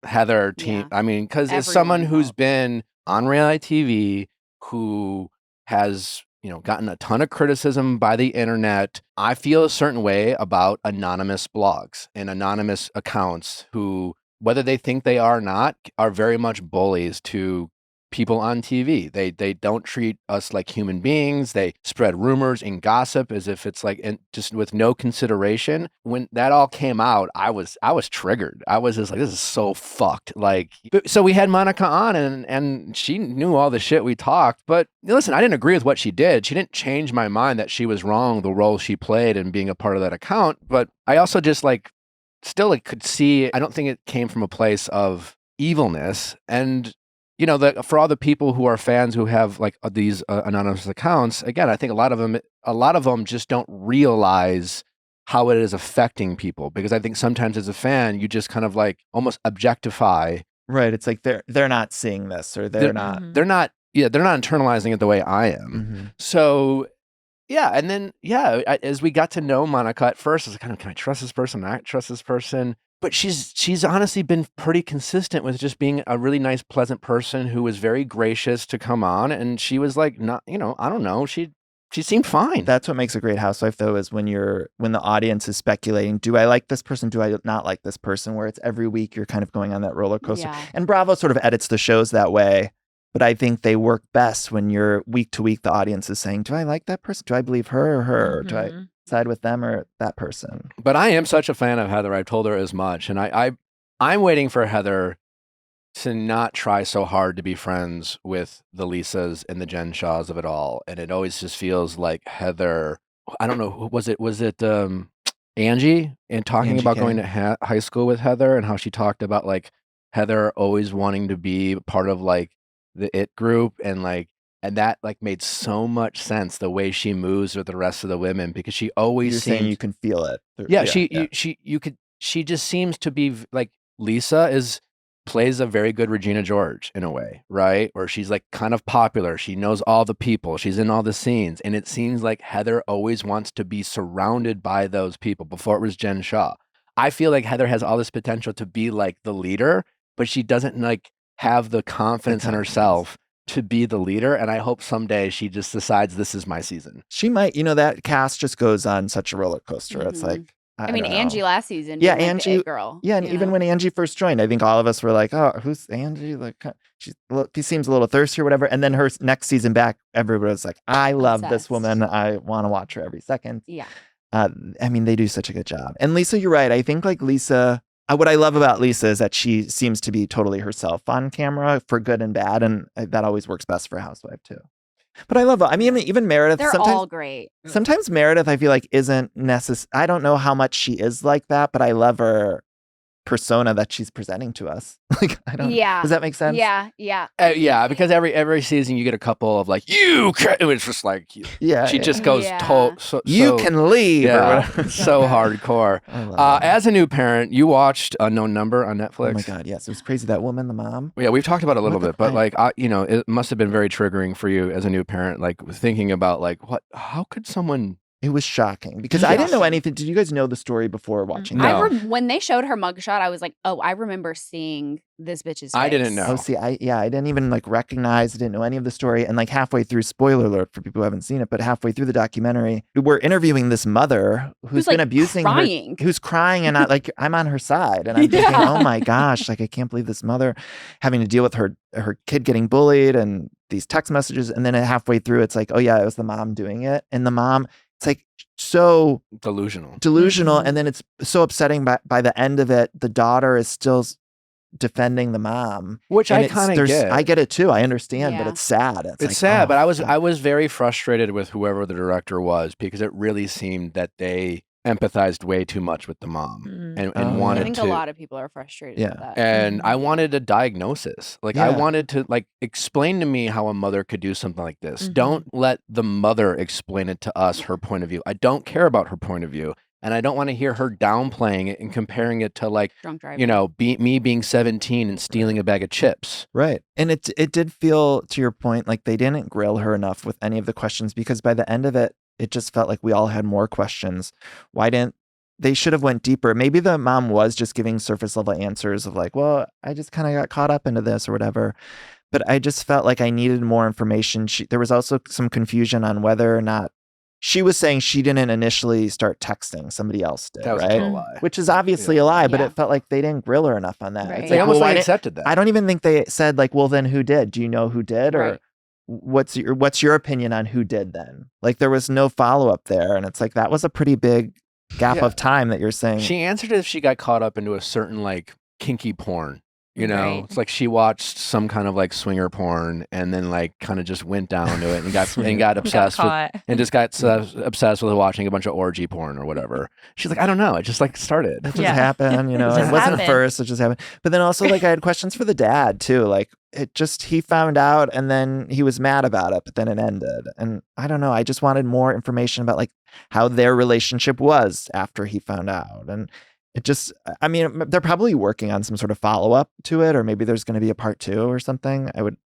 Heather, team. Yeah. I mean, because as Everyone someone who's involved. been on reality TV, who has, you know, gotten a ton of criticism by the internet, I feel a certain way about anonymous blogs and anonymous accounts who, whether they think they are or not, are very much bullies to people on TV. They don't treat us like human beings. They spread rumors and gossip as if it's like, and just with no consideration. When that all came out, I was triggered. I was just like, this is so fucked. Like, so we had Monica on, and she knew all the shit we talked. But listen, I didn't agree with what she did. She didn't change my mind that she was wrong, the role she played and being a part of that account. But I also just like still like could see. I don't think it came from a place of evilness. And you know, for all the people who are fans who have like these anonymous accounts, again, I think a lot of them just don't realize how it is affecting people, because I think sometimes as a fan, you just kind of like almost objectify. Right. It's like they're not seeing this, or they're not internalizing it the way I am. So yeah, and then as we got to know Monica at first, I was kind of, can I trust this person? Not trust this person? But she's honestly been pretty consistent with just being a really nice, pleasant person who was very gracious to come on. And she was like, not, you know, I don't know. She seemed fine. That's what makes a great housewife, though, is when the audience is speculating, do I like this person? Do I not like this person? Where it's every week you're kind of going on that roller coaster. Yeah. And Bravo sort of edits the shows that way. But I think they work best when you're week to week, the audience is saying, do I like that person? Do I believe her or her? Or do I side with them or that person? But I am such a fan of Heather. I've told her as much. And I'm waiting for Heather to not try so hard to be friends with the Lisas and the Jen Shaws of it all. And it always just feels like Heather, I don't know, was it Angie, and talking Angie about K. going to high school with Heather, and how she talked about like Heather always wanting to be part of like the it group, and that like made so much sense the way she moves with the rest of the women, because she always You're seems, saying you can feel it. yeah, she just seems to be like, Lisa plays a very good Regina George in a way, right? Or she's like kind of popular. She knows all the people. She's in all the scenes. And it seems like Heather always wants to be surrounded by those people. Before it was Jen Shaw. I feel like Heather has all this potential to be like the leader, but she doesn't like have the confidence in herself to be the leader. And I hope someday she just decides, this is my season. She might, that cast just goes on such a roller coaster. It's like, I mean, don't know. Angie last season. Yeah, was, like, Angie. the it girl. Yeah, and even when Angie first joined, I think all of us were like, "Oh, who's Angie?" Like, she seems a little thirsty or whatever. And then her next season back, everybody was like, "I love this Obsessed. woman. I want to watch her every second." Yeah. I mean, they do such a good job. And Lisa, you're right. I think like Lisa, what I love about Lisa is that she seems to be totally herself on camera, for good and bad, and that always works best for a housewife too. But I love, I mean, even Meredith. They're all great. Sometimes Meredith, I feel like, isn't necessary. I don't know how much she is like that, but I love her persona that she's presenting to us. Like, I don't. Yeah. Does that make sense? Yeah. Yeah, because every season you get a couple of like, it's just like, Yeah. she just goes you can leave. Yeah, Or whatever. so hardcore. I love it. As a new parent, you watched Unknown Number on Netflix. Oh my God, yes. It was crazy. That woman, the mom. Yeah, we've talked about it a little What the- bit, but like, it must have been very triggering for you as a new parent, like thinking about like, how could someone... It was shocking because I didn't know anything. Did you guys know the story before watching No. that? When they showed her mugshot, I was like, oh, I remember seeing this bitch's face. I didn't know. Oh, see, I didn't even like recognize, I didn't know any of the story. And like halfway through, spoiler alert for people who haven't seen it, but halfway through the documentary, we're interviewing this mother who's been like, abusing crying. her, who's crying, and I'm on her side. And I'm thinking, oh my gosh, like I can't believe this mother having to deal with her kid getting bullied and these text messages. And then halfway through, it's like, oh yeah, it was the mom doing it. And the mom, it's like so delusional. And then it's so upsetting by the end of it. The daughter is still defending the mom. Which And I kind of get. I get it too. I understand, but Yeah. it's sad. It's like, sad, oh, but I fuck. was very frustrated with whoever the director was because it really seemed that they empathized way too much with the mom and Oh, wanted I think to. a lot of people are frustrated with that. And I Yeah. wanted a diagnosis. Like I Yeah. wanted to like explain to me how a mother could do something like this. Don't let the mother explain it to us, her point of view. I don't care about her point of view. And I don't want to hear her downplaying it and comparing it to like, Drunk driving. you know, me being 17 and stealing a bag of chips. Right. And it did feel, to your point, like they didn't grill her enough with any of the questions, because by the end of it, it just felt like we all had more questions. Why didn't they should have went deeper? Maybe the mom was just giving surface level answers of like, well, I just kind of got caught up into this or whatever. But I just felt like I needed more information. There was also some confusion on whether or not she was saying she didn't initially start texting, somebody else did, That was a right? total lie. Which is obviously a lie, but Yeah. it felt like they didn't grill her enough on that. Right. It's They like, almost well, like why accepted that. I don't even think they said like, well, then who did? Do you know who did? Or Right. what's your opinion on who did then? Like there was no follow up there. And it's like, that was a pretty big gap Yeah. of time that you're saying. She answered if she got caught up into a certain like kinky porn. You know, Right. it's like she watched some kind of like swinger porn and then like kind of just went down to it and got obsessed with and just got obsessed with watching a bunch of orgy porn or whatever. She's like, I don't know, it just like started. It just happened, you know. It It just wasn't happened. first, it just happened. But then also like I had questions for the dad too. Like he found out and then he was mad about it, but then it ended. And I don't know, I just wanted more information about like how their relationship was after he found out. And it just, I mean, they're probably working on some sort of follow up to it, or maybe there's going to be a part 2 or something, I would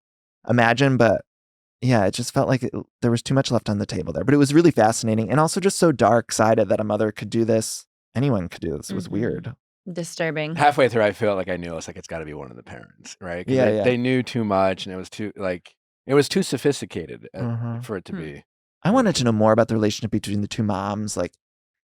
imagine. But yeah, it just felt like there was too much left on the table there. But it was really fascinating and also just so dark sided that a mother could do this. Anyone could do this. It was weird. Disturbing. Halfway through, I felt like I knew. It's like it's got to be one of the parents, right? 'Cause Yeah, they knew too much, and it was too sophisticated for it to be. I wanted to know more about the relationship between the two moms, like,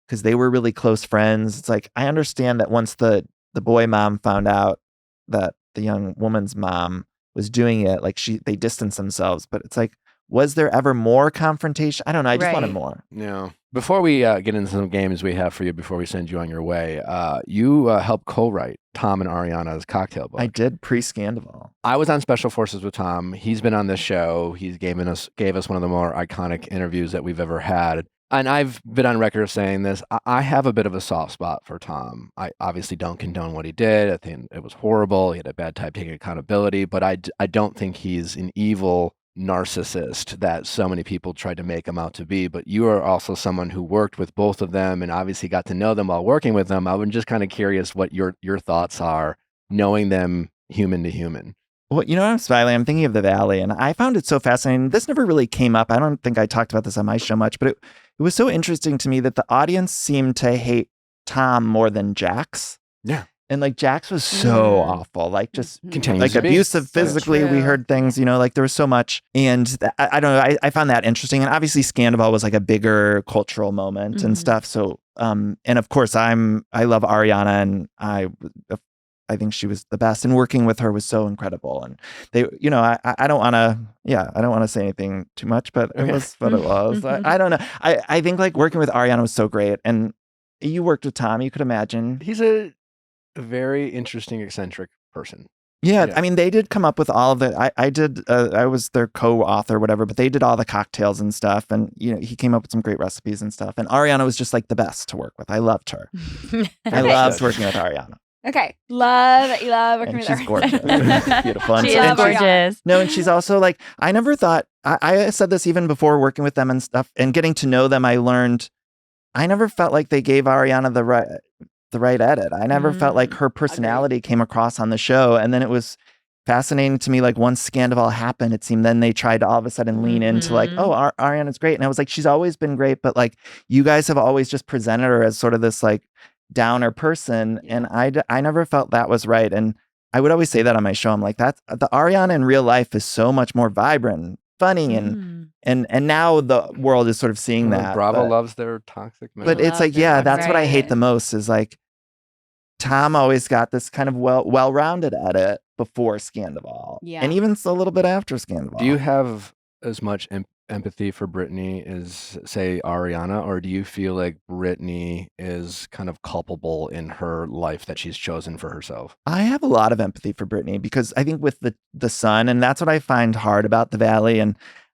because they were really close friends. It's like, I understand that once the boy mom found out that the young woman's mom was doing it, like they distanced themselves. But it's like, was there ever more confrontation? I don't know. I just wanted Right. more. Yeah. Before we get into some games we have for you, before we send you on your way, you helped co-write Tom and Ariana's cocktail book. I did pre-Scandival. I was on Special Forces with Tom. He's been on this show. He's gave us one of the more iconic interviews that we've ever had. And I've been on record of saying this. I have a bit of a soft spot for Tom. I obviously don't condone what he did. I think it was horrible. He had a bad time taking accountability. But I don't think he's an evil narcissist that so many people tried to make him out to be. But you are also someone who worked with both of them and obviously got to know them while working with them. I'm just kind of curious what your thoughts are, knowing them human to human. Well, you know what I'm smiling? I'm thinking of the Valley, and I found it so fascinating. This never really came up. I don't think I talked about this on my show much, but it was so interesting to me that the audience seemed to hate Tom more than Jax. Yeah. And like Jax was so awful, like just Continues like to be. abusive That's physically. We true. heard things, you know, like there was so much. And I don't know, I found that interesting. And obviously Scandival was like a bigger cultural moment and stuff. So, and of course I love Ariana, and I think she was the best, and working with her was so incredible. And they, you know, I don't want to say anything too much, but it was what it was. I don't know. I think like working with Ariana was so great. And you worked with Tom, you could imagine. He's a very interesting, eccentric person. Yeah, Yeah. I mean, they did come up with all of it. I was their co-author, whatever, but they did all the cocktails and stuff. And, you know, he came up with some great recipes and stuff. And Ariana was just like the best to work with. I loved her. I loved working with Ariana. Okay. Love that you love working And with she's her. gorgeous. Beautiful. And She so- is and she's- gorgeous. No, and she's also like, I never thought, I said this even before working with them and stuff and getting to know them, I learned, I never felt like they gave Ariana the right edit. I never felt like her personality came across on the show. And then it was fascinating to me, like once Scandival happened, it seemed then they tried to all of a sudden lean into like, oh, Ariana's great. And I was like, she's always been great, but like you guys have always just presented her as sort of this like downer person. And I never felt that was right. And I would always say that on my show. I'm like, that's the Ariana in real life is so much more vibrant, funny, and now the world is sort of seeing that. Bravo but, loves their toxic men. but it's like, yeah, that's what I hate the most is like Tom always got this kind of well-rounded edit before Scandival. Yeah. And even a little bit after Scandival. Do you have as much empathy for Brittany as, say, Ariana, or do you feel like Brittany is kind of culpable in her life that she's chosen for herself? I have a lot of empathy for Brittany because I think with the son, and that's what I find hard about the Valley, and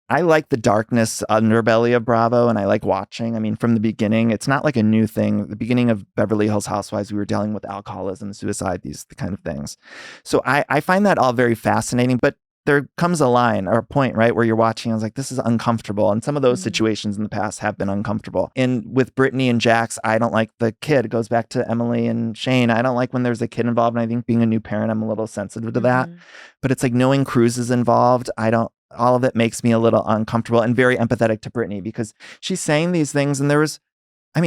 I like the darkness underbelly of Bravo, and I like watching. I mean, from the beginning, it's not like a new thing. The beginning of Beverly Hills Housewives, we were dealing with alcoholism, suicide, these kind of things. So I find that all very fascinating, but there comes a line or a point, right, where you're watching, I was like, this is uncomfortable. And some of those situations in the past have been uncomfortable. And with Brittany and Jax, I don't like the kid. It goes back to Emily and Shane. I don't like when there's a kid involved. And I think being a new parent, I'm a little sensitive to that. But it's like knowing Cruz is involved. All of it makes me a little uncomfortable and very empathetic to Brittany because she's saying these things. And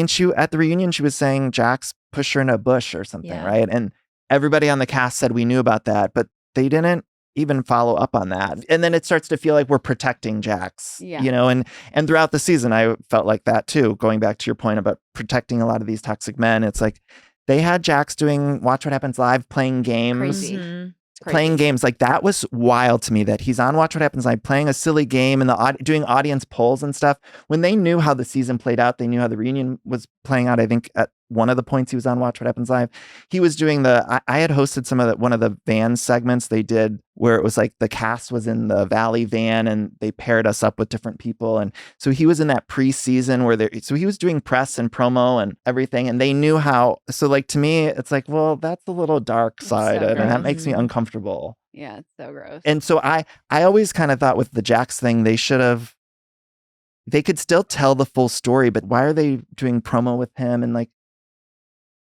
she at the reunion, she was saying Jax pushed her in a bush or something, right? And everybody on the cast said we knew about that, but they didn't even follow up on that. And then it starts to feel like we're protecting Jax, and throughout the season, I felt like that too. Going back to your point about protecting a lot of these toxic men, it's like they had Jax doing Watch What Happens Live, playing games. Crazy. Playing games. Like that was wild to me that he's on Watch What Happens Live playing a silly game and doing audience polls and stuff. When they knew how the season played out, they knew how the reunion was playing out. I think at one of the points he was on Watch What Happens Live, he was doing I had hosted one of the van segments they did where it was like the cast was in the Valley van and they paired us up with different people. And so he was in that preseason so he was doing press and promo and everything. And they knew how, so like to me, it's like, well, that's a little dark side so and that gross. makes me uncomfortable. Yeah, it's so gross. And so I always kind of thought with the Jax thing, they could still tell the full story, but why are they doing promo with him and like,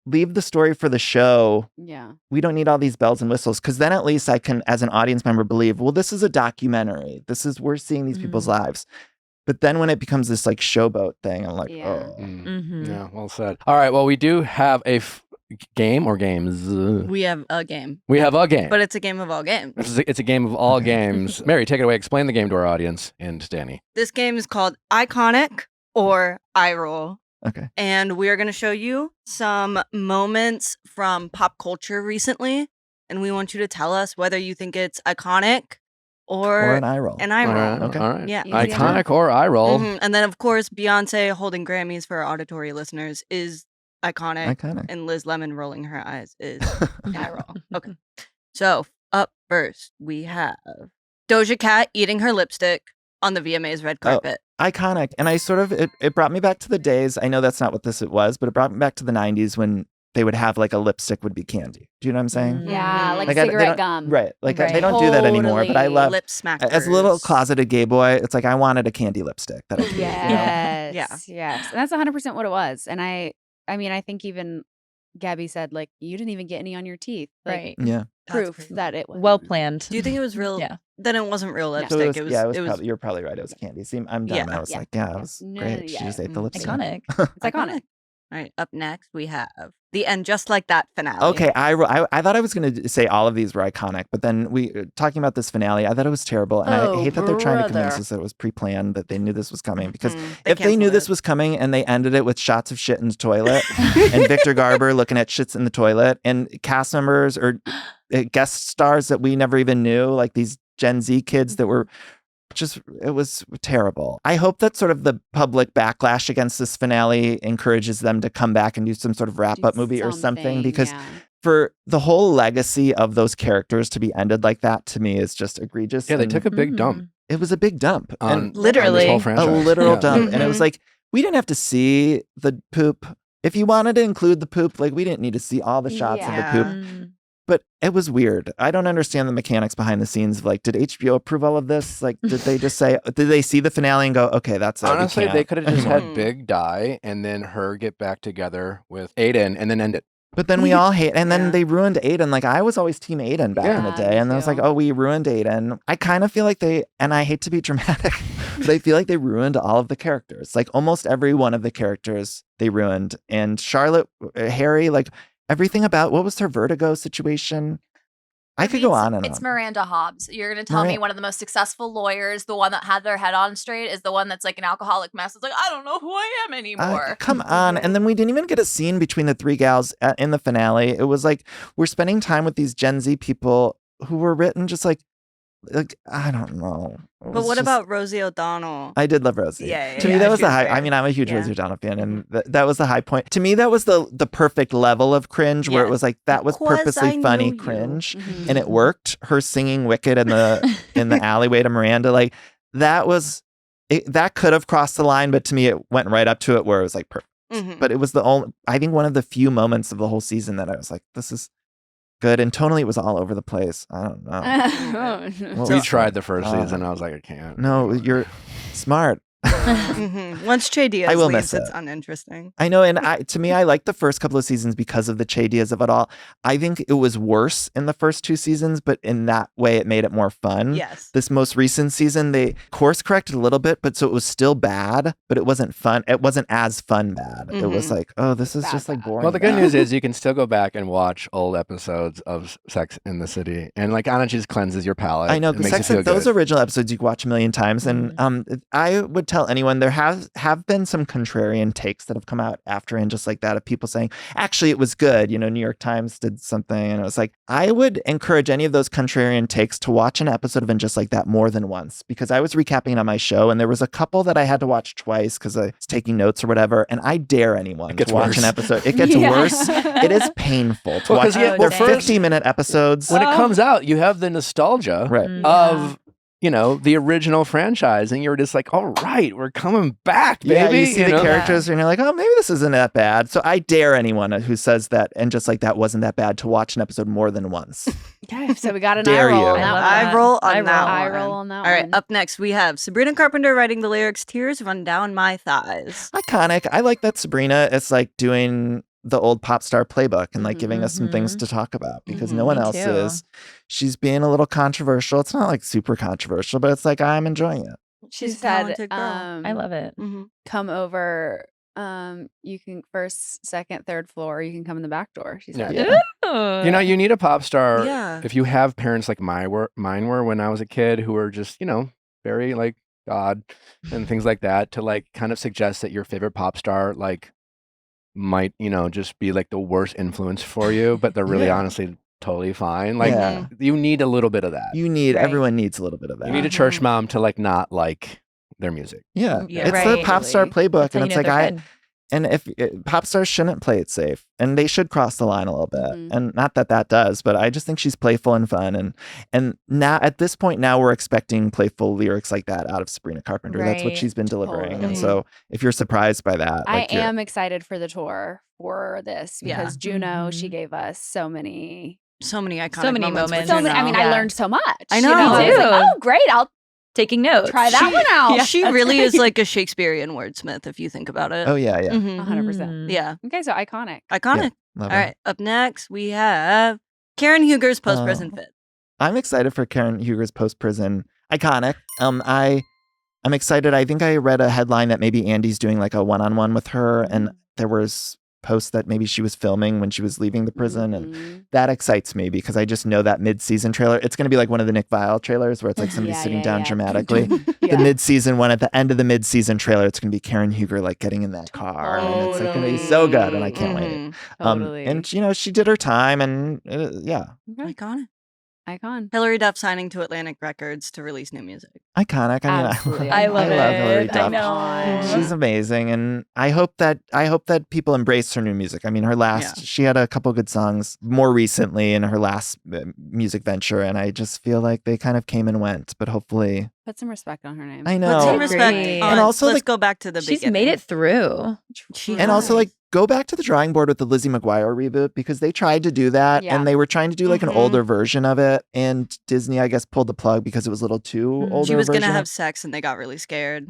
leave the story for the show. Yeah. We don't need all these bells and whistles because then at least I can, as an audience member, believe, well, this is a documentary. We're seeing these people's lives. But then when it becomes this like showboat thing, I'm like, oh. Yeah, well said. All right, well, we do have a game or games. We have a game. We have a game. But it's a game of all games. It's a game of all games. Mary, take it away. Explain the game to our audience and Danny. This game is called Iconic or Eye Roll. Okay. And we are going to show you some moments from pop culture recently. And we want you to tell us whether you think it's iconic or an eye roll. An eye roll. Okay. All right. Yeah. Iconic or eye roll. And then, of course, Beyonce holding Grammys for our auditory listeners is iconic. And Liz Lemon rolling her eyes is eye roll. Okay. So up first, we have Doja Cat eating her lipstick on the VMA's red carpet. Iconic. And I sort of, it brought me back to the days. I know that's not what it was, but it brought me back to the 90s when they would have like a lipstick would be candy. Do you know what I'm saying? Yeah, like they cigarette don't- gum. Right. Like Right. they don't do that anymore, but I love, lip smackers. as a little closeted gay boy, it's like I wanted a candy lipstick. That I could, Yes. Yes. And that's 100% what it was. And I mean, I think even Gabby said, like, you didn't even get any on your teeth. Like, Right. Yeah. proof that it was Well planned. Do you think it was real? Yeah. Then it wasn't real So lipstick. it was probably, you're probably right. It was candy. See, I'm done. Yeah. I was Yeah. like, yeah, it was No, great. She yeah. just ate the lipstick. Iconic. It's iconic. All right, up next we have the And Just Like That finale. Okay, I thought I was going to say all of these were iconic, but then talking about this finale, I thought it was terrible. And I hate that they're trying to convince us that it was pre-planned, that they knew this was coming. Because if they knew this was coming and they ended it with shots of shit in the toilet and Victor Garber looking at shits in the toilet and cast members or guest stars that we never even knew, like these Gen Z kids that were it was terrible. I hope that sort of the public backlash against this finale encourages them to come back and do some sort of wrap-up movie or something, because for the whole legacy of those characters to be ended like that, to me, is just egregious. Yeah, they took a big dump. It was a big dump. On literally this whole A franchise. literal Yeah. dump. And it was like, we didn't have to see the poop. If you wanted to include the poop, like, we didn't need to see all the shots of the poop. But it was weird. I don't understand the mechanics behind the scenes of, like, did HBO approve all of this? Like, did they just say, did they see the finale and go, okay, that's it. Honestly, they could have just had Big die and then her get back together with Aiden and then end it. But then we all hate, and then they ruined Aiden. Like, I was always Team Aiden back in the day. And I was like, oh, we ruined Aiden. I kind of feel like and I hate to be dramatic, but I feel like they ruined all of the characters. Like, almost every one of the characters they ruined. And Charlotte, Harry, like, everything about, what was her vertigo situation? I could go on and on. It's Miranda Hobbs. You're going to tell me one of the most successful lawyers, the one that had their head on straight, is the one that's like an alcoholic mess. It's like, I don't know who I am anymore. Come on. And then we didn't even get a scene between the three gals in the finale. It was like, we're spending time with these Gen Z people who were written just like, like, I don't know. But what about Rosie O'Donnell? I did love Rosie. Yeah, to me, that was the high. I mean, I'm a huge Rosie O'Donnell fan, and that was the high point. To me, that was the perfect level of cringe, where it was like that was purposely funny cringe, and it worked. Her singing "Wicked" in the alleyway to Miranda, like that was that could have crossed the line, but to me, it went right up to it where it was like perfect. But it was I think one of the few moments of the whole season that I was like, this is good, and tonally it was all over the place. I don't know. We tried the first season. I was like, I can't. No, you're smart. Once Che Diaz I will leaves, miss it's it. uninteresting. I know, and to me, I like the first couple of seasons because of the Che Diaz of it all. I think it was worse in the first 2 seasons, but in that way, it made it more fun. Yes. This most recent season, they course corrected a little bit, but so it was still bad, but it wasn't fun. It wasn't as fun bad. It was like, oh, this is just like boring. Well, the good news is you can still go back and watch old episodes of Sex in the City, and like Anna just cleanses your palate. I know, It makes because you feel those good. original episodes you can watch a million times, and I would tell anyone there have been some contrarian takes that have come out after and just like that of people saying, actually, it was good. You know, New York Times did something, and it was like, I would encourage any of those contrarian takes to watch an episode of And Just Like That more than once, because I was recapping it on my show, and there was a couple that I had to watch twice because I was taking notes or whatever, and I dare anyone to watch an episode. It gets worse. It is painful to watch. They're 50-minute episodes. When it comes out, you have the nostalgia of the original franchise, and you're just like, all right, we're coming back, baby. Yeah, you see the know? characters, and you're like, oh, maybe this isn't that bad. So I dare anyone who says that And Just Like That wasn't that bad to watch an episode more than once. Okay, so we got an Dare eye roll. you. On that one. I roll on that Eye one. roll on that All right, one. up next we have Sabrina Carpenter writing the lyrics, "Tears Run Down My Thighs." Iconic. I like that Sabrina is like doing the old pop star playbook and like giving us some things to talk about, because no one else is. She's being a little controversial. It's not like super controversial, but it's like, I'm enjoying it. She She's a said, talented girl. I love it. come over. You can first, second, third floor. You can come in the back door. She said, You need a pop star. Yeah. If you have parents like mine were when I was a kid, who were just, very like God and things like that, to like kind of suggest that your favorite pop star like might, just be like the worst influence for you, but they're really honestly totally fine. Like you need a little bit of that. Everyone needs a little bit of that. You need a church mom to like not like their music. Yeah. It's the pop star playbook. And it's like, and if pop stars shouldn't play it safe, and they should cross the line a little bit. And not that does, but I just think she's playful and fun. And now at this point, now we're expecting playful lyrics like that out of Sabrina Carpenter. That's what she's been delivering. And so if you're surprised by that, I am excited for the tour for this, because Juno, she gave us so many iconic moments. I learned so much. I know. I was like, oh, great. I'll taking notes. Try that one out. Yeah, she really is like a Shakespearean wordsmith, if you think about it. Oh, yeah. 100%. Yeah. Okay, so iconic. Iconic. All right, up next we have Karen Huger's post-prison fit. I'm excited for Karen Huger's post-prison. Iconic. I'm excited. I think I read a headline that maybe Andy's doing like a one-on-one with her, and there was posts that maybe she was filming when she was leaving the prison, and that excites me because I just know that mid-season trailer, it's going to be like one of the Nick Viall trailers where it's like somebody sitting down dramatically. The mid-season one, at the end of the mid-season trailer, it's going to be Karen Huger like getting in that car, and it's like going to be so good, and I can't wait. And she did her time, and Iconic. Icon. Hilary Duff signing to Atlantic Records to release new music. Iconic. I love Hilary Duff. I know. She's amazing, and I hope that people embrace her new music. I mean, her last she had a couple good songs more recently in her last music venture, and I just feel like they kind of came and went. But hopefully, put some respect on her name. I know. Put some respect. And also, let's go back to the beginning. She's made it through. And also, like, go back to the drawing board with the Lizzie McGuire reboot, because they tried to do that, and they were trying to do like an older version of it, and Disney, I guess, pulled the plug because it was a little too older. She was version. gonna have sex, and they got really scared.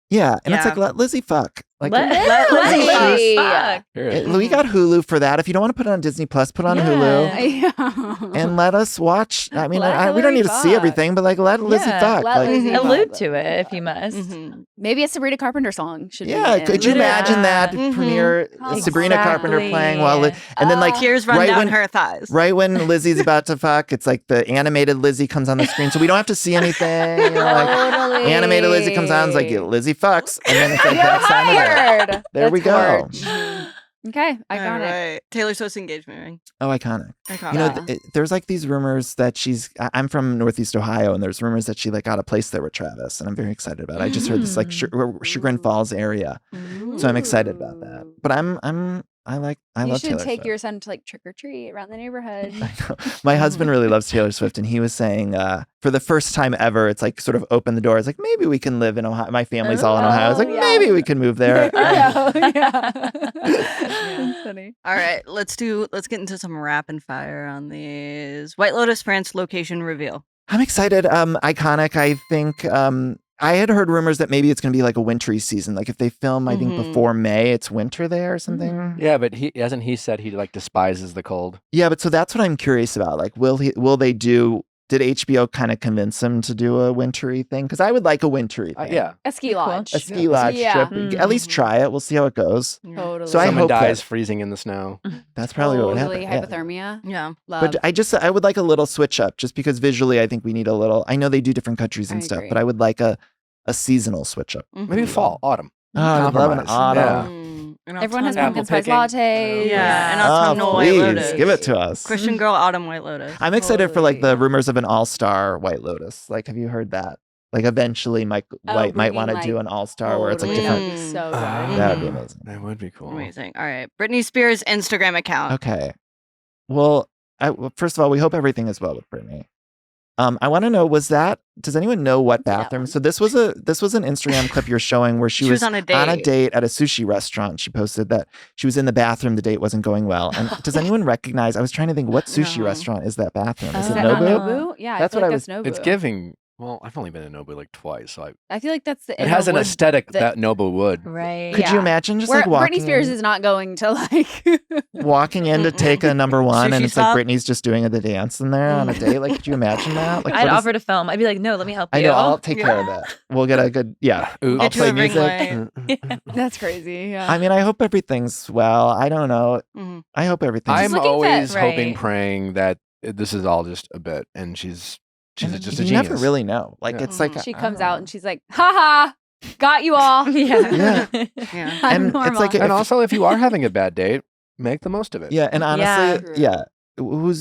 Yeah, and it's like, let Lizzie fuck. Like, let Lizzie fuck. We got Hulu for that. If you don't want to put it on Disney Plus, put it on Hulu. And let us watch. I mean, we don't need to see everything, but like, let Lizzie fuck. Let Lizzie allude fuck. to it if you must. Maybe a Sabrina Carpenter song should be in. Could you imagine that premiere Sabrina Carpenter playing while and then like tears run down her thighs. Right when Lizzie's about to fuck, it's like the animated Lizzie comes on the screen, so we don't have to see anything. Like, animated Lizzie comes on, it's like Lizzie fucks, and then it's like that sound of it. There we go. Okay, All iconic. right. Taylor Swift's engagement ring. Oh, iconic. Iconic. You know, Yeah. there's like these rumors that I'm from Northeast Ohio, and there's rumors that she like got a place there with Travis, and I'm very excited about it. I just heard this like Chagrin Falls area, so I'm excited about that. But I love You should Taylor take Swift. your son to like trick or treat around the neighborhood. I know. My husband really loves Taylor Swift, and he was saying for the first time ever, it's like sort of open the door. It's like maybe we can live in Ohio. My family's all in Ohio. It's like yeah. maybe we can move there. Yeah. That's funny. All right, let's get into some rapid fire on these. White Lotus France location reveal. I'm excited. Iconic. I think I had heard rumors that maybe it's going to be like a wintry season. Like if they film, I think before May, it's winter there or something. Yeah, but he said he like despises the cold. Yeah, but so that's what I'm curious about. Like, did HBO kind of convince him to do a wintry thing? Because I would like a wintry thing. Yeah. A ski lodge. A ski lodge Yeah. trip. At least try it. We'll see how it goes. Totally. So I Someone hope dies that- freezing in the snow. That's probably what would happen. Totally Yeah. hypothermia. Yeah. Love. But I would like a little switch up just because visually I think we need a little. I know they do different countries and I stuff, agree. but I would like a seasonal switch up. Maybe fall, autumn. Oh, I would love an Compromise. autumn. Yeah. Everyone has Apple pumpkin spice picking. lattes. Yeah, and Oh, autumnal White please Lotus. give it to us. Christian Girl Autumn White Lotus. I'm excited for like the Totally. rumors of an all-star White Lotus. Like, have you heard that? Like, eventually, Mike White might want to bringing, do an all-star where it's like Totally. different. That'd be so Ah. good. That would be amazing. That would be cool. Amazing. All right. Britney Spears' Instagram account. Okay. Well, first of all, we hope everything is well with Britney. I want to know, does anyone know what bathroom? So this was an Instagram clip you're showing where she was on a date. date at a sushi restaurant. She posted that she was in the bathroom. The date wasn't going well. And does anyone recognize? I was trying to think, what sushi No. restaurant is that bathroom? Is Is it that not Nobu? Nobu? Yeah, That's I feel what I like was- that's Nobu. It's giving. Well, I've only been to Nobu like twice, so I feel like that's the. it has an aesthetic that- that Nobu would. Right. Could you Yeah. imagine just Where like walking Britney Spears in, is not going to like. walking in to take a number one, and Sushi it's stop? like Britney's just doing the dance in there on a date? Like, could you imagine that? Like, I'd what is- offer to film. I'd be like, no, let me help you. I know. I'll take care of that. We'll get a good. Yeah. Ooh. I'll Get you play a ring music. light. That's crazy. Yeah. I mean, I hope everything's well. I don't know. Mhm. I hope everything's. I'm looking always fit, hoping, right. praying that this is all just a bit, and she's just a you genius. never really know. Like, Yeah. it's like she I comes don't out know. and she's like, "Ha ha, got you all." Yeah. Yeah. I'm And normal. it's like And also, if you are having a bad date, make the most of it. yeah, and honestly, Yeah. who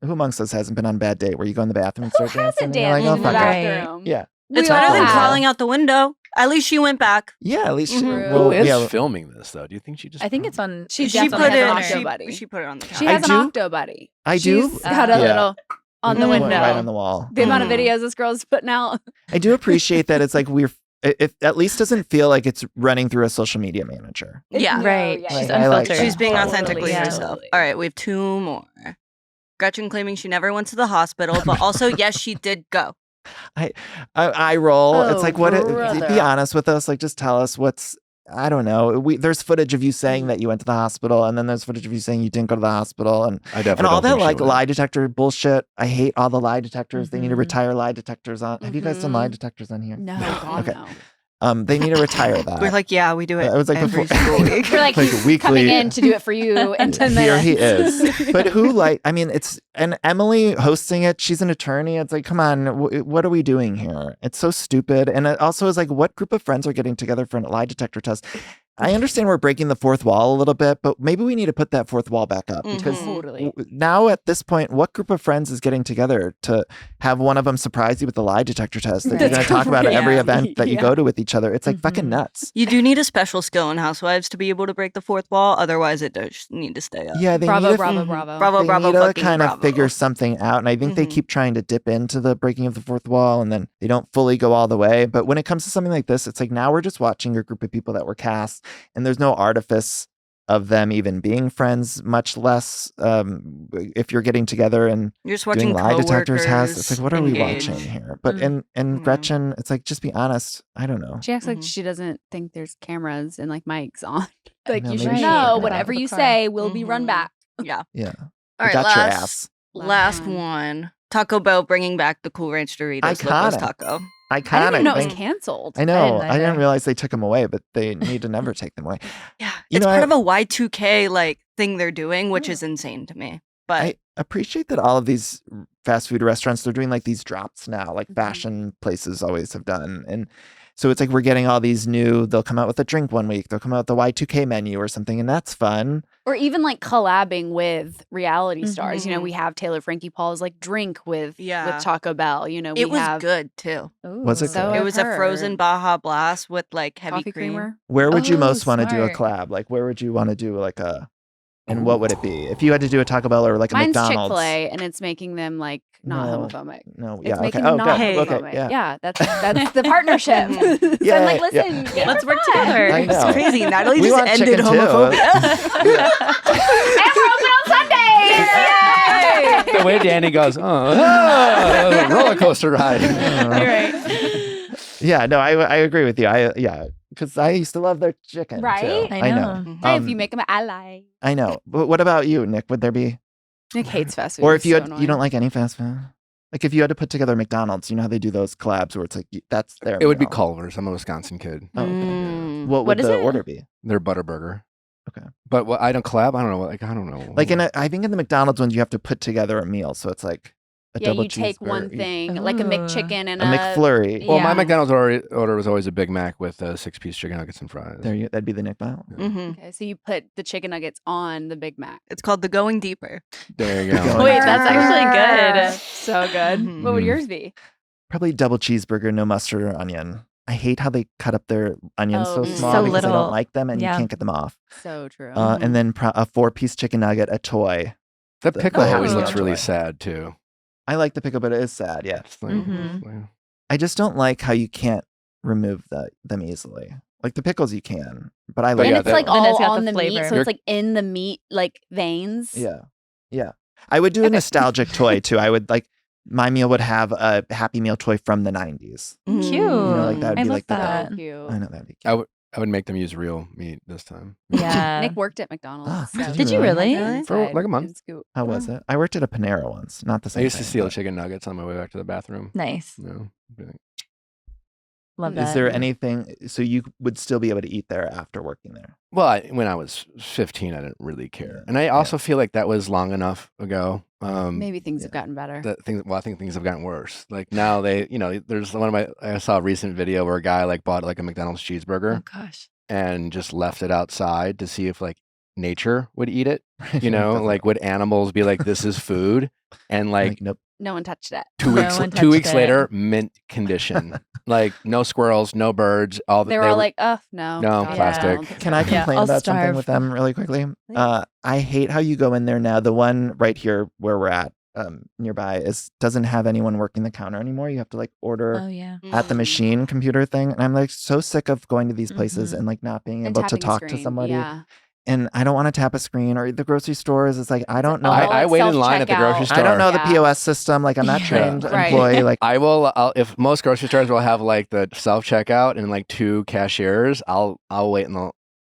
amongst us hasn't been on a bad date where you go in the bathroom and Who start hasn't dancing? And you're danced like, in oh, the fuck it. Right. bathroom? Yeah. It's We better all than have. crawling out the window. At least she went back. Yeah, at least she. Mhm. Who is yeah, filming this though? Do you think she just? I think it's on. She She definitely put has an it. octo She, buddy. she put it on the. She I has an do- octo buddy. I do. She's got a Yeah. little on the Went window. right on the wall. The amount of Mhm. videos this girl's putting out. I do appreciate that it's like it at least doesn't feel like it's running through a social media manager. Yeah. Right. yeah, She's I like unfiltered. that. She's being Totally, authentically yeah. herself. totally. All right, we have two more. Gretchen claiming she never went to the hospital, but also yes, she did go. I roll. It's Oh, like what? Be brother. honest with us. Like just tell us what's. I don't know. There's footage of you saying that you went to the hospital, and then there's footage of you saying you didn't go to the hospital, and I definitely and all don't that think she like would. lie detector bullshit. I hate all the lie detectors. They need to Mhm. retire lie detectors on. Have you guys done lie detectors on here? No, God, Okay. no. They need to retire that. We're like, yeah, we do it. It was like every before- single week. We're like, Like he's weekly- coming in to do it for you in 10 Here minutes. he is. But who like? I mean, it's and Emily hosting it. She's an attorney. It's like, come on, what are we doing here? It's so stupid. And it also is like, what group of friends are getting together for a lie detector test? I understand we're breaking the fourth wall a little bit, but maybe we need to put that fourth wall back up because Mhm. Totally. now at this point, what group of friends is getting together to have one of them surprise you with the lie detector test that you're That's going to talk about at every crazy. event that you Yeah. go to with each other? It's like fucking Mhm. nuts. You do need a special skill in Housewives to be able to break the fourth wall. Otherwise, it does need to stay up. Yeah, they Bravo, need to bravo, Mhm. bravo. Bravo, they bravo, need to fucking kind of bravo. figure something out. And I think they Mhm. keep trying to dip into the breaking of the fourth wall and then they don't fully go all the way. But when it comes to something like this, it's like now we're just watching a group of people that were cast and there's no artifice of them even being friends, much less if you're getting together and You're just doing watching lie detectors tests. It's like, what are we engage. watching here? But Mm. in Mhm. Gretchen, it's like, just be honest. I don't know. She acts like Mhm. she doesn't think there's cameras and like mics on. Like know, you should maybe she know should. whatever Yeah. you Car. say will be run Mhm. back. Yeah. Yeah. All right, got your last, ass. last Last one. Taco Bell bringing back the Cool Ranch Doritos Locos Iconic. Taco. I Iconic. didn't even know it was Thank- canceled. I know. didn't I didn't either. realize they took them away, but they need to never take them away. Yeah, You it's know, part I- of a Y2K like thing they're doing, which is insane to me. But I appreciate that all of these fast food restaurants, they're doing like these drops now, like Mhm. fashion places always have done. And So it's like we're getting all these new, they'll come out with a drink one week, they'll come out with the Y2K menu or something, and that's fun. Or even like collabing with reality stars. You know, we have Taylor Frankie Paul's like drink with Taco Bell. You know, it was good too. Was it So good? It was a frozen Baja Blast with like heavy coffee cream. creamer. Where would you Oh, most want to do a smart. collab? Like, where would you want to do like a, and what would it be? If you had to do a Taco Bell or like a Mine's McDonald's. Chick-fil-A, and it's making them like not No. homophobic. No, It's yeah, okay. making Oh, them not good. homophobic. Okay, yeah. That's the partnership. So I'm Yeah, like, yeah. listen, Let's work together. I know. It's crazy. Natalie We just want ended chicken, too. homophobia. And we're open on Sundays! The way Danny goes, oh, roller coaster ride. Yeah, no, I agree with you. Because I used to love their chicken. Right? Too. I know. Hey, if you make them ally. I know. But what about you, Nick? Would there be, Nick hates fast food. or if It's you so had, annoying. you don't like any fast food? Like if you had to put together McDonald's, you know how they do those collabs where it's like that's their. It would be meal. Culver's. I'm a Wisconsin kid. Oh, okay. Mm. What would What is the it? order be? They're Butterburger. Okay. But what I don't collab. I don't know. Like I don't know. Like I think in the McDonald's ones you have to put together a meal, so it's like a Yeah, double you take one cheeseburger, thing, like a Ooh. McChicken and a McFlurry. Well, my Yeah. McDonald's order was always a Big Mac with 6-piece chicken nuggets and fries. That'd be the Nick Mile. Mhm. Okay, so you put the chicken nuggets on the Big Mac. It's called the Going Deeper. There you go. Going Wait, that's actually good. So good. Mhm. What would Mhm. yours be? Probably double cheeseburger, no mustard or onion. I hate how they cut up their onions Oh, so so small because I little. don't like them and Yeah. you can't get them off. So true. And then a 4-piece chicken nugget, a toy. That The- pickle the always Happy looks Meal really toy. sad too. I like the pickle, but it is sad. Yeah, It's like- Mhm. like- I just don't like how you can't remove them easily. Like the pickles, you can, but I But like. and yeah, it's that- like Then it's all got on the the meat, flavor. so it's like in the meat like veins. Yeah. I would do a nostalgic toy too. I would like my meal would have a Happy Meal toy from the 90s. Cute. You know, like that would I be love like the. that. So cute. I know that'd be cute. I would make them use real meat this time. Yeah. Nick worked at McDonald's. Ah, so did you really? Inside For like a month. and scoop. How was it? I worked at a Panera once. Not the I same. used to thing, steal but- chicken nuggets on my way back to the bathroom. Nice. You know, Love that. Is there anything? So you would still be able to eat there after working there? well, when I was 15, I didn't really care, Yeah. and I also feel like that was long enough ago. Maybe things have gotten better. I think things have gotten worse. Like now there's I saw a recent video where a guy like bought like a McDonald's cheeseburger Oh gosh. and just left it outside to see if like nature would eat it. You know, Doesn't- like would animals be like, this is food? And like nope. No one touched it. two No weeks one 2 touched weeks it. later, mint condition. Like no squirrels, no birds. They were all like, oh, no. No, God, plastic. I don't think Can I so." Yeah, complain I'll about something starve. with them really quickly? Please. I hate how you go in there now. The one right here where we're at nearby doesn't have anyone working the counter anymore. You have to like order Oh yeah. at the Mm. machine computer thing. And I'm like so sick of going to these places Mhm. and like not being And able to tapping a talk to screen, somebody. Yeah. And I don't want to tap a screen or the grocery stores. It's like, I don't know. all I like wait in line at the grocery self-checkout. store. I don't know the Yeah. POS system. Like I'm not Yeah. trained Right. employee. Like I will. If most grocery stores will have like the self checkout and like 2 cashiers, I'll wait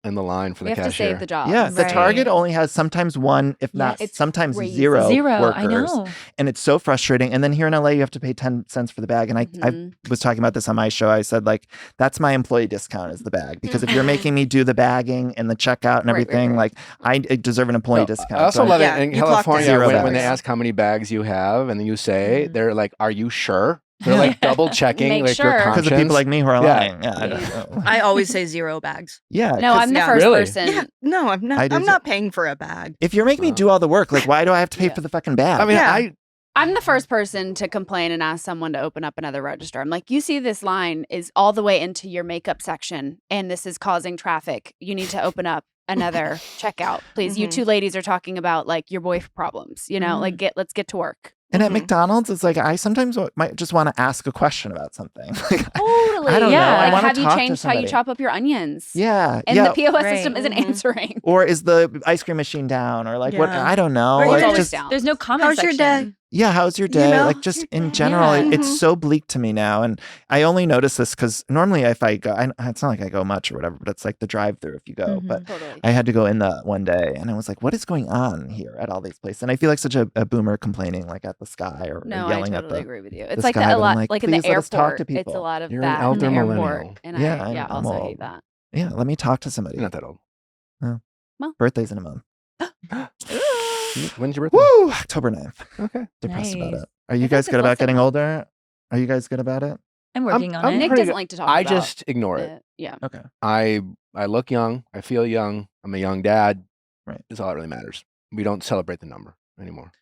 in the line for We the have to cashier. save the jobs. yeah, the Right. Target only has sometimes one, if Yeah, not it's sometimes crazy. zero workers. I know. And it's so frustrating. And then here in LA, you have to pay 10 cents for the bag. And I Mhm. was talking about this on my show. I said, like, that's my employee discount is the bag. Because if you're making me do the bagging and the checkout and Right, right, everything, right. like, I deserve an employee No, discount. I also So love Yeah, it in you clocked California zero when they bags. ask how many bags you have, and then you say, Mhm. they're like, "Are you sure?" They're like double checking, Make like sure. your Because because conscience. of people like me who are Yeah. lying. Yeah, I don't know. I always say 0 bags. Yeah. No, 'cause I'm the yeah. first Really? person. Yeah, no, I'm not. I do I'm too. not paying for a bag. if you're making me do all the work, like, why do I have to pay Yeah. for the fucking bag? I mean, Yeah. I'm the first person to complain and ask someone to open up another register. I'm like, you see this line is all the way into your makeup section and this is causing traffic. You need to open up another checkout, please. You Mhm. two ladies are talking about like your boy problems, you know, like let's get to work. and at Mhm. McDonald's, it's like, I sometimes might just want to ask a question about something. Like, Totally. I don't know. yeah. I Like, wanna have you talk to changed how you somebody. chop up your onions? yeah. And yeah. the POS Right. system isn't Mhm. answering. Or is the ice cream machine down? Or like, what? Yeah. I don't know. Or It's Like, even always just, down. There's no comment How's your section. day? yeah, how's your You day? know, Like, just your in day. general, Yeah. it's Mhm. so bleak to me now. And I only notice this because normally if I go, it's not like I go much or whatever, but it's like the drive through if you go. Mhm. But Totally. I had to go in the one day and I was like, what is going on here at all these places? And I feel like such a boomer complaining like at the sky or No, I yelling totally at the. agree with you. the It's like sky, that a but I'm lot, like, like in the please let us talk airport. to It's a people. lot of You're an that in elder the airport. millennial. And Yeah, I I'm also old. hate that. Yeah, let me talk to somebody. You're not that old. Birthday's in a month. When's your birthday? Woo! October 9th. Okay. Depressed about Nice. it. Are you think guys it's good about less than getting a month. older? Are you guys good about it? I'm working on I'm it. Nick pretty doesn't good. like to talk I about just ignore it. Yeah. Okay. I look young. I feel young. I'm a young dad. Right. That's all that really matters. We don't celebrate the number anymore.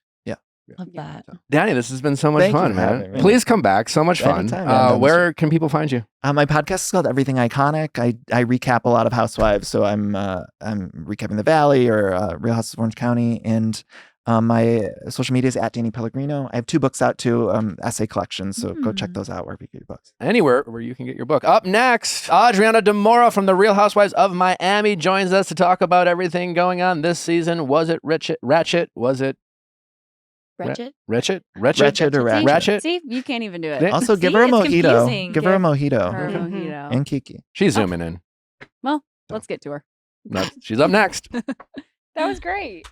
Love that. So, Danny, this has been so much Thank you fun, for man. having me. Please come back. So much fun. Anytime, man. Where can people find you? My podcast is called Everything Iconic. I recap a lot of Housewives, so I'm recapping The Valley or Real Houses of Orange County, and my social media is at Danny Pellegrino. I have 2 books out too, essay collections, so go check those out wherever you get your books. Anywhere where you can get your book. Up next, Adriana de Moura from The Real Housewives of Miami joins us to talk about everything going on this season. Was it Ratchet? Was it Ratchet? Ratchet? Ratchet or Ratchet? Ratchet? See, you can't even do it. Yeah. Also, give See, her a it's mojito. confusing. Give her a mojito. Her Mhm. mojito. And Kiki. She's zooming in. Well, let's get to her. She's up next. That was great.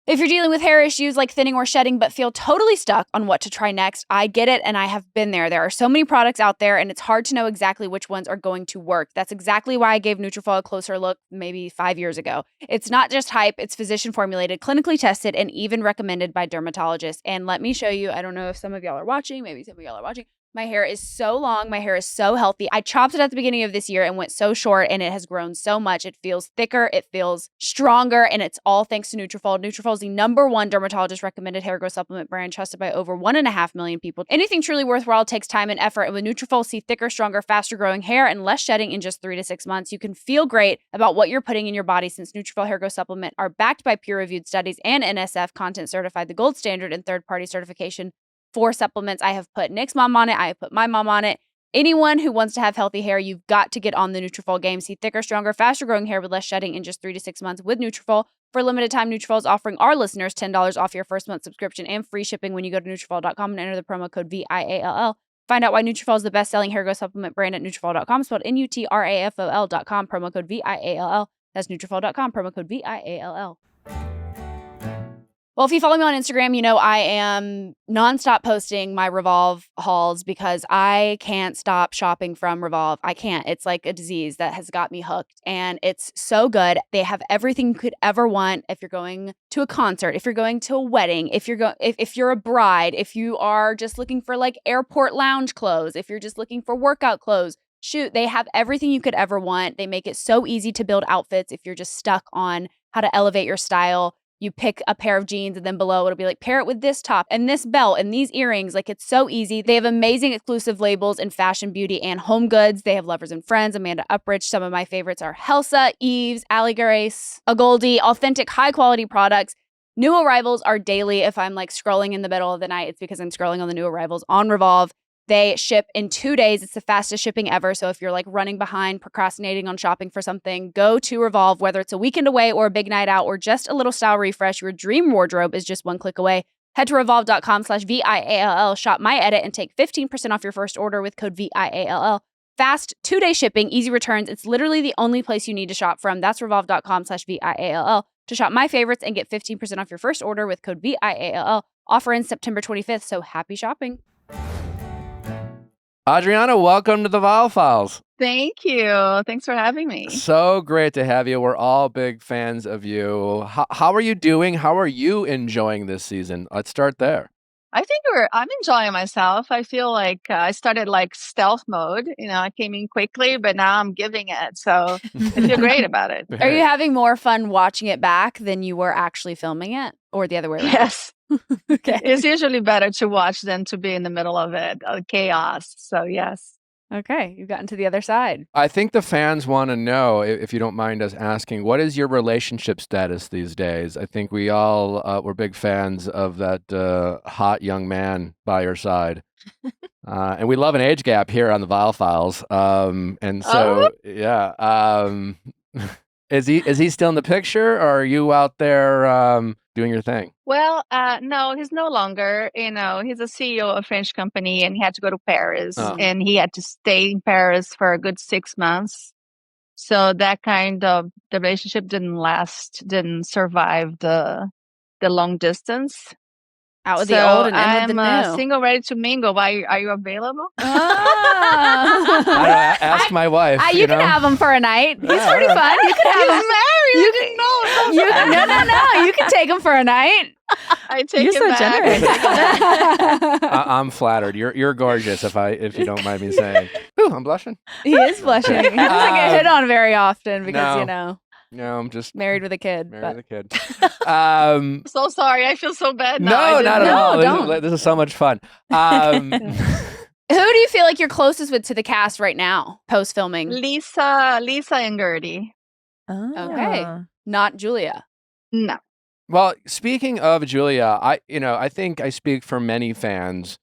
If you're dealing with hair issues like thinning or shedding but feel totally stuck on what to try next, I get it and I have been there. There are so many products out there and it's hard to know exactly which ones are going to work. That's exactly why I gave Nutrafol a closer look maybe 5 years ago. It's not just hype, it's physician formulated, clinically tested, and even recommended by dermatologists. And let me show you, I don't know if some of y'all are watching, maybe some of y'all are watching. My hair is so long. My hair is so healthy. I chopped it at the beginning of this year and went so short, and it has grown so much. It feels thicker. It feels stronger, and it's all thanks to Nutrafol. Nutrafol is the #1 dermatologist recommended hair growth supplement brand trusted by over 1.5 million people. Anything truly worthwhile takes time and effort, and with Nutrafol, see thicker, stronger, faster growing hair and less shedding in just 3 to 6 months. You can feel great about what you're putting in your body since Nutrafol hair growth supplement are backed by peer-reviewed studies and NSF content certified, the gold standard in third-party certification for supplements. I have put Nick's mom on it. I have put my mom on it. Anyone who wants to have healthy hair, you've got to get on the Nutrafol game. See thicker, stronger, faster growing hair with less shedding in just 3 to 6 months with Nutrafol. For a limited time, Nutrafol is offering our listeners $10 off your first month subscription and free shipping when you go to Nutrafol.com and enter the promo code VIALL. Find out why Nutrafol is the best-selling hair growth supplement brand at Nutrafol.com, spelled Nutrafol.com, promo code VIALL. That's Nutrafol.com, promo code VIALL. Well, if you follow me on Instagram, you know I am nonstop posting my Revolve hauls because I can't stop shopping from Revolve. I can't. It's like a disease that has got me hooked, and it's so good. They have everything you could ever want. If you're going to a concert, if you're going to a wedding, if you're a bride, if you are just looking for like airport lounge clothes, if you're just looking for workout clothes, shoot, they have everything you could ever want. They make it so easy to build outfits if you're just stuck on how to elevate your style. You pick a pair of jeans and then below it'll be like, pair it with this top and this belt and these earrings. Like, it's so easy. They have amazing exclusive labels in fashion, beauty, and home goods. They have Lovers and Friends, Amanda Upridge. Some of my favorites are Helsa, Eves, Ali Grace, A Goldie, authentic, high quality products. New arrivals are daily. If I'm like scrolling in the middle of the night, it's because I'm scrolling on the new arrivals on Revolve. They ship in 2 days. It's the fastest shipping ever. So if you're like running behind, procrastinating on shopping for something, go to Revolve. Whether it's a weekend away or a big night out or just a little style refresh, your dream wardrobe is just one click away. Head to revolve.com/VIALL, shop my edit, and take 15% off your first order with code VIALL. Fast 2-day shipping, easy returns. It's literally the only place you need to shop from. That's revolve.com/VIALL to shop my favorites and get 15% off your first order with code VIALL. Offer ends September 25th. So happy shopping. Adriana, welcome to the Viall Files. Thank you. Thanks for having me. So great to have you. We're all big fans of you. How are you doing? How are you enjoying this season? Let's start there. I think I'm enjoying myself. I feel like I started like stealth mode. You know, I came in quickly, but now I'm giving it. So I feel great about it. Are you having more fun watching it back than you were actually filming it, or the other way around? Yes. Okay. It's usually better to watch than to be in the middle of it, chaos. So yes. Okay, you've gotten to the other side. I think the fans want to know, if you don't mind us asking, what is your relationship status these days? I think we all were big fans of that hot young man by your side. And we love an age gap here on the Viall Files. And so, yeah. Is he still in the picture, or are you out there doing your thing? Well, no, he's no longer. You know, he's a CEO of a French company, and he had to go to Paris, and he had to stay in Paris for a good 6 months. So that kind of the relationship didn't survive the long distance. Out with the old and in with the I'm new. single, ready to mingle. Are you available? I don't know, ask my wife. You can have him for a night. He's Yeah, pretty fun. You can have him. Married? You can take him for a night. I take You're it so back. generous. I'm flattered. You're gorgeous. If you don't mind me saying. Ooh, I'm blushing. He is blushing. He doesn't get hit on very often because, no. you know, No, I'm just married with a kid. married with a kid. So sorry. I feel so bad now. No, not at all. don't. This is so much fun. Who do you feel like you're closest with to the cast right now, post filming? Lisa and Gertie. Okay. Not Julia. No. Well, speaking of Julia, I think I speak for many fans.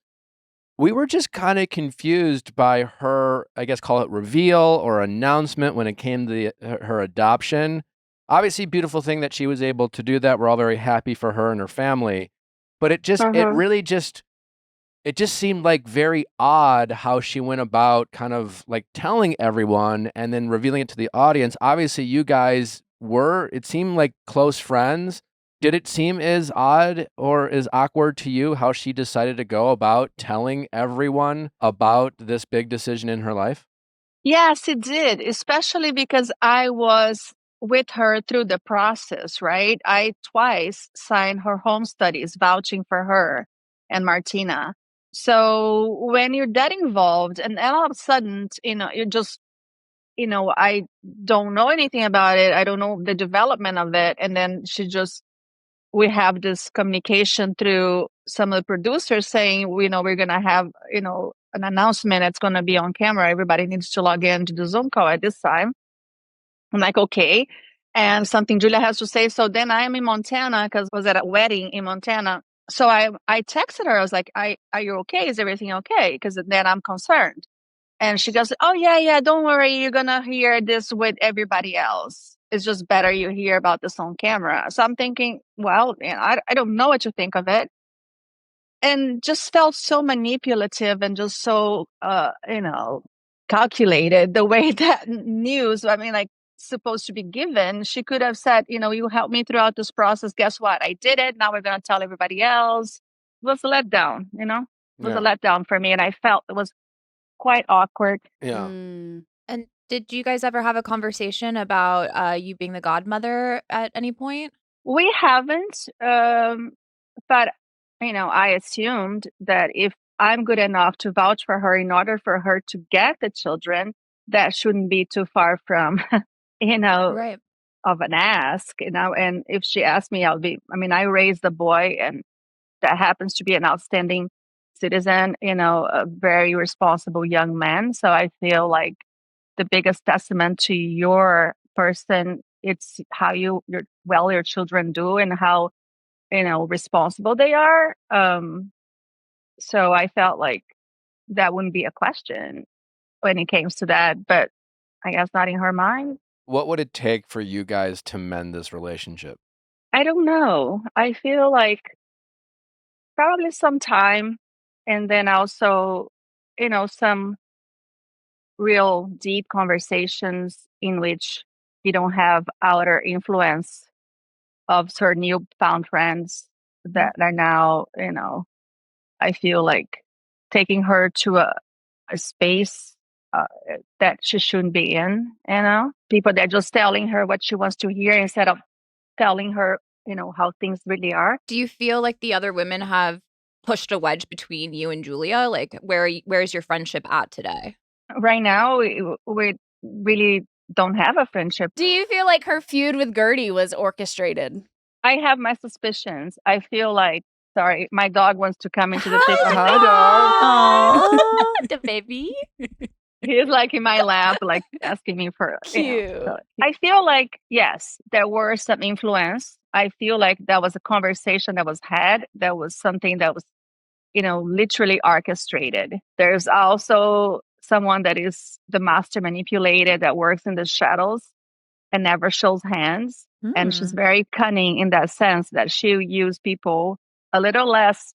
We were just kind of confused by her, I guess, call it reveal or announcement when it came to her adoption. Obviously, beautiful thing that she was able to do that. We're all very happy for her and her family. But it really just seemed like very odd how she went about kind of like telling everyone and then revealing it to the audience. Obviously, you guys it seemed like close friends. Did it seem as odd or as awkward to you how she decided to go about telling everyone about this big decision in her life? Yes, it did, especially because I was with her through the process, right? I twice signed her home studies, vouching for her and Martina. So when you're that involved and all of a sudden, you're just, I don't know anything about it. I don't know the development of it. And then we have this communication through some of the producers saying, we're going to have, an announcement that's going to be on camera. Everybody needs to log in to the Zoom call at this time. I'm like, okay. And something Julia has to say. So then I am in Montana because I was at a wedding in Montana. So I texted her. I was like, are you okay? Is everything okay? Because then I'm concerned. And she goes, oh, yeah, don't worry. You're going to hear this with everybody else. It's just better you hear about this on camera. So I'm thinking, well, I don't know what to think of it. And just felt so manipulative and just so, calculated the way that news, supposed to be given. She could have said, you helped me throughout this process. Guess what? I did it. Now we're going to tell everybody else. It was a letdown, It was a letdown for me. And I felt it was quite awkward. Yeah. And did you guys ever have a conversation about you being the godmother at any point? We haven't. But, I assumed that if I'm good enough to vouch for her in order for her to get the children, that shouldn't be too far from, Right. of an ask, and if she asked me, I raised a boy and that happens to be an outstanding citizen, a very responsible young man. So I feel like the biggest testament to your person, it's how your children do and how, responsible they are. So I felt like that wouldn't be a question when it came to that, but I guess not in her mind. What would it take for you guys to mend this relationship? I don't know. I feel like probably some time and then also, some real deep conversations in which you don't have outer influence of her newfound friends that are now, I feel like taking her to a space that she shouldn't be in, people that are just telling her what she wants to hear instead of telling her, how things really are. Do you feel like the other women have pushed a wedge between you and Julia? Like, where's your friendship at today? Right now, we really don't have a friendship. Do you feel like her feud with Gertie was orchestrated? I have my suspicions. I feel like, sorry, my dog wants to come into the picture. Hi, dog. Aww, the baby. He's like in my lap, like asking me for Cute. So I feel like, yes, there were some influence. I feel like that was a conversation that was had. That was something that was, literally orchestrated. There's also someone that is the master manipulator that works in the shadows and never shows hands. And she's very cunning in that sense that she'll use people a little less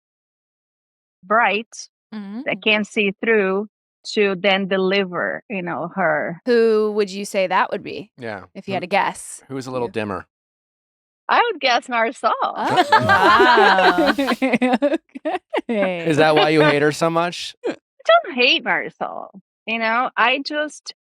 bright that can't see through to then deliver, her. Who would you say that would be? Yeah. If you had a guess. Who's a little dimmer? I would guess Marisol. Oh, wow. Okay. Is that why you hate her so much? I don't hate Marisol. I just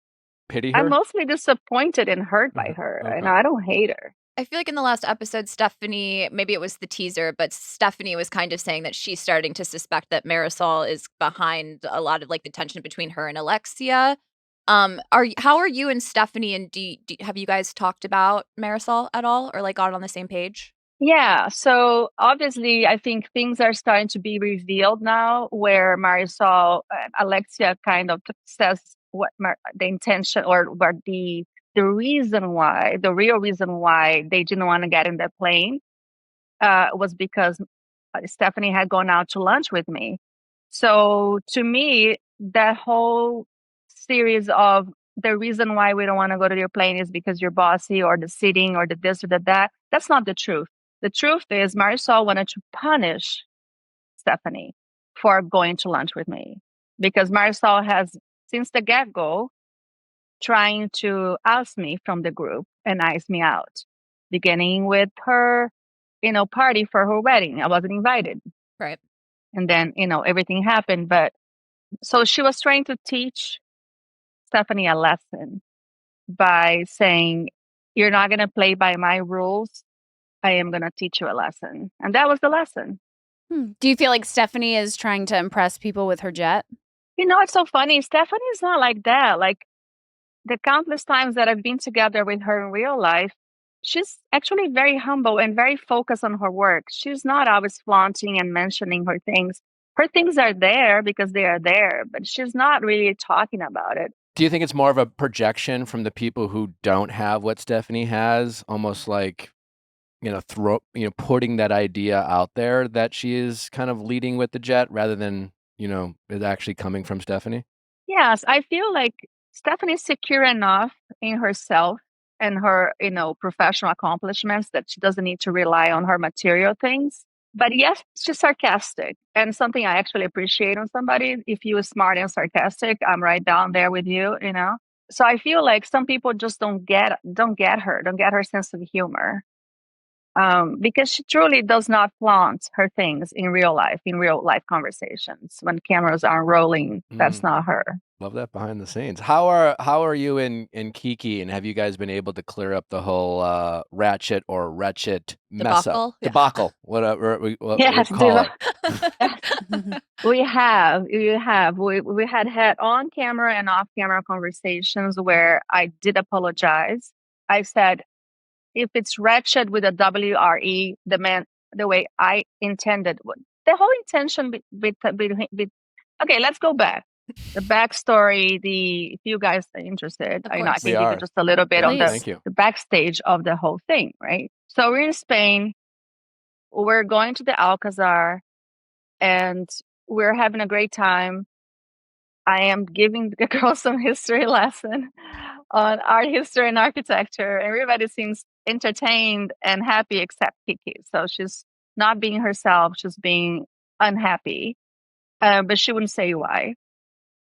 Pity her? I'm mostly disappointed and hurt by her. Okay. I don't hate her. I feel like in the last episode, Stephanie, maybe it was the teaser, but Stephanie was kind of saying that she's starting to suspect that Marisol is behind a lot of like the tension between her and Alexia. How are you and Stephanie, and have you guys talked about Marisol at all, or like got on the same page? Yeah, so obviously, I think things are starting to be revealed now, where Marisol, Alexia kind of says what the intention or what the reason why, the real reason why they didn't want to get in the plane was because Stephanie had gone out to lunch with me. So to me, that whole series of the reason why we don't want to go to your plane is because you're bossy or the sitting or the this or the that, that's not the truth. The truth is Marisol wanted to punish Stephanie for going to lunch with me because Marisol has, since the get-go, trying to oust me from the group and ice me out, beginning with her, party for her wedding. I wasn't invited. Right. And then, everything happened. But so she was trying to teach Stephanie a lesson by saying, you're not going to play by my rules. I am going to teach you a lesson. And that was the lesson. Do you feel like Stephanie is trying to impress people with her jet? It's so funny. Stephanie's not like that. Like the countless times that I've been together with her in real life, she's actually very humble and very focused on her work. She's not always flaunting and mentioning her things. Her things are there because they are there, but she's not really talking about it. Do you think it's more of a projection from the people who don't have what Stephanie has, almost like putting that idea out there that she is kind of leading with the jet rather than, it actually coming from Stephanie? Yes, I feel like Stephanie's secure enough in herself and her, professional accomplishments that she doesn't need to rely on her material things. But yes, she's sarcastic, and something I actually appreciate on somebody. If you're smart and sarcastic, I'm right down there with you, So I feel like some people just don't get her sense of humor. Because she truly does not flaunt her things in real life conversations. When cameras aren't rolling, that's not her. Love that behind the scenes. How are you in Kiki, and have you guys been able to clear up the whole ratchet or wretched mess up? Yeah. Debacle, whatever we call it. We have. We had on camera and off camera conversations where I did apologize. I said, if it's wretched with a WRE, the way I intended, the whole intention okay, let's go back. The backstory, if you guys are interested, I can give you just a little bit on the backstage of the whole thing, right? So we're in Spain, we're going to the Alcazar, and we're having a great time. I am giving the girls some history lesson on art history and architecture, and everybody seems entertained and happy except Kiki. So she's not being herself, she's being unhappy, but she wouldn't say why.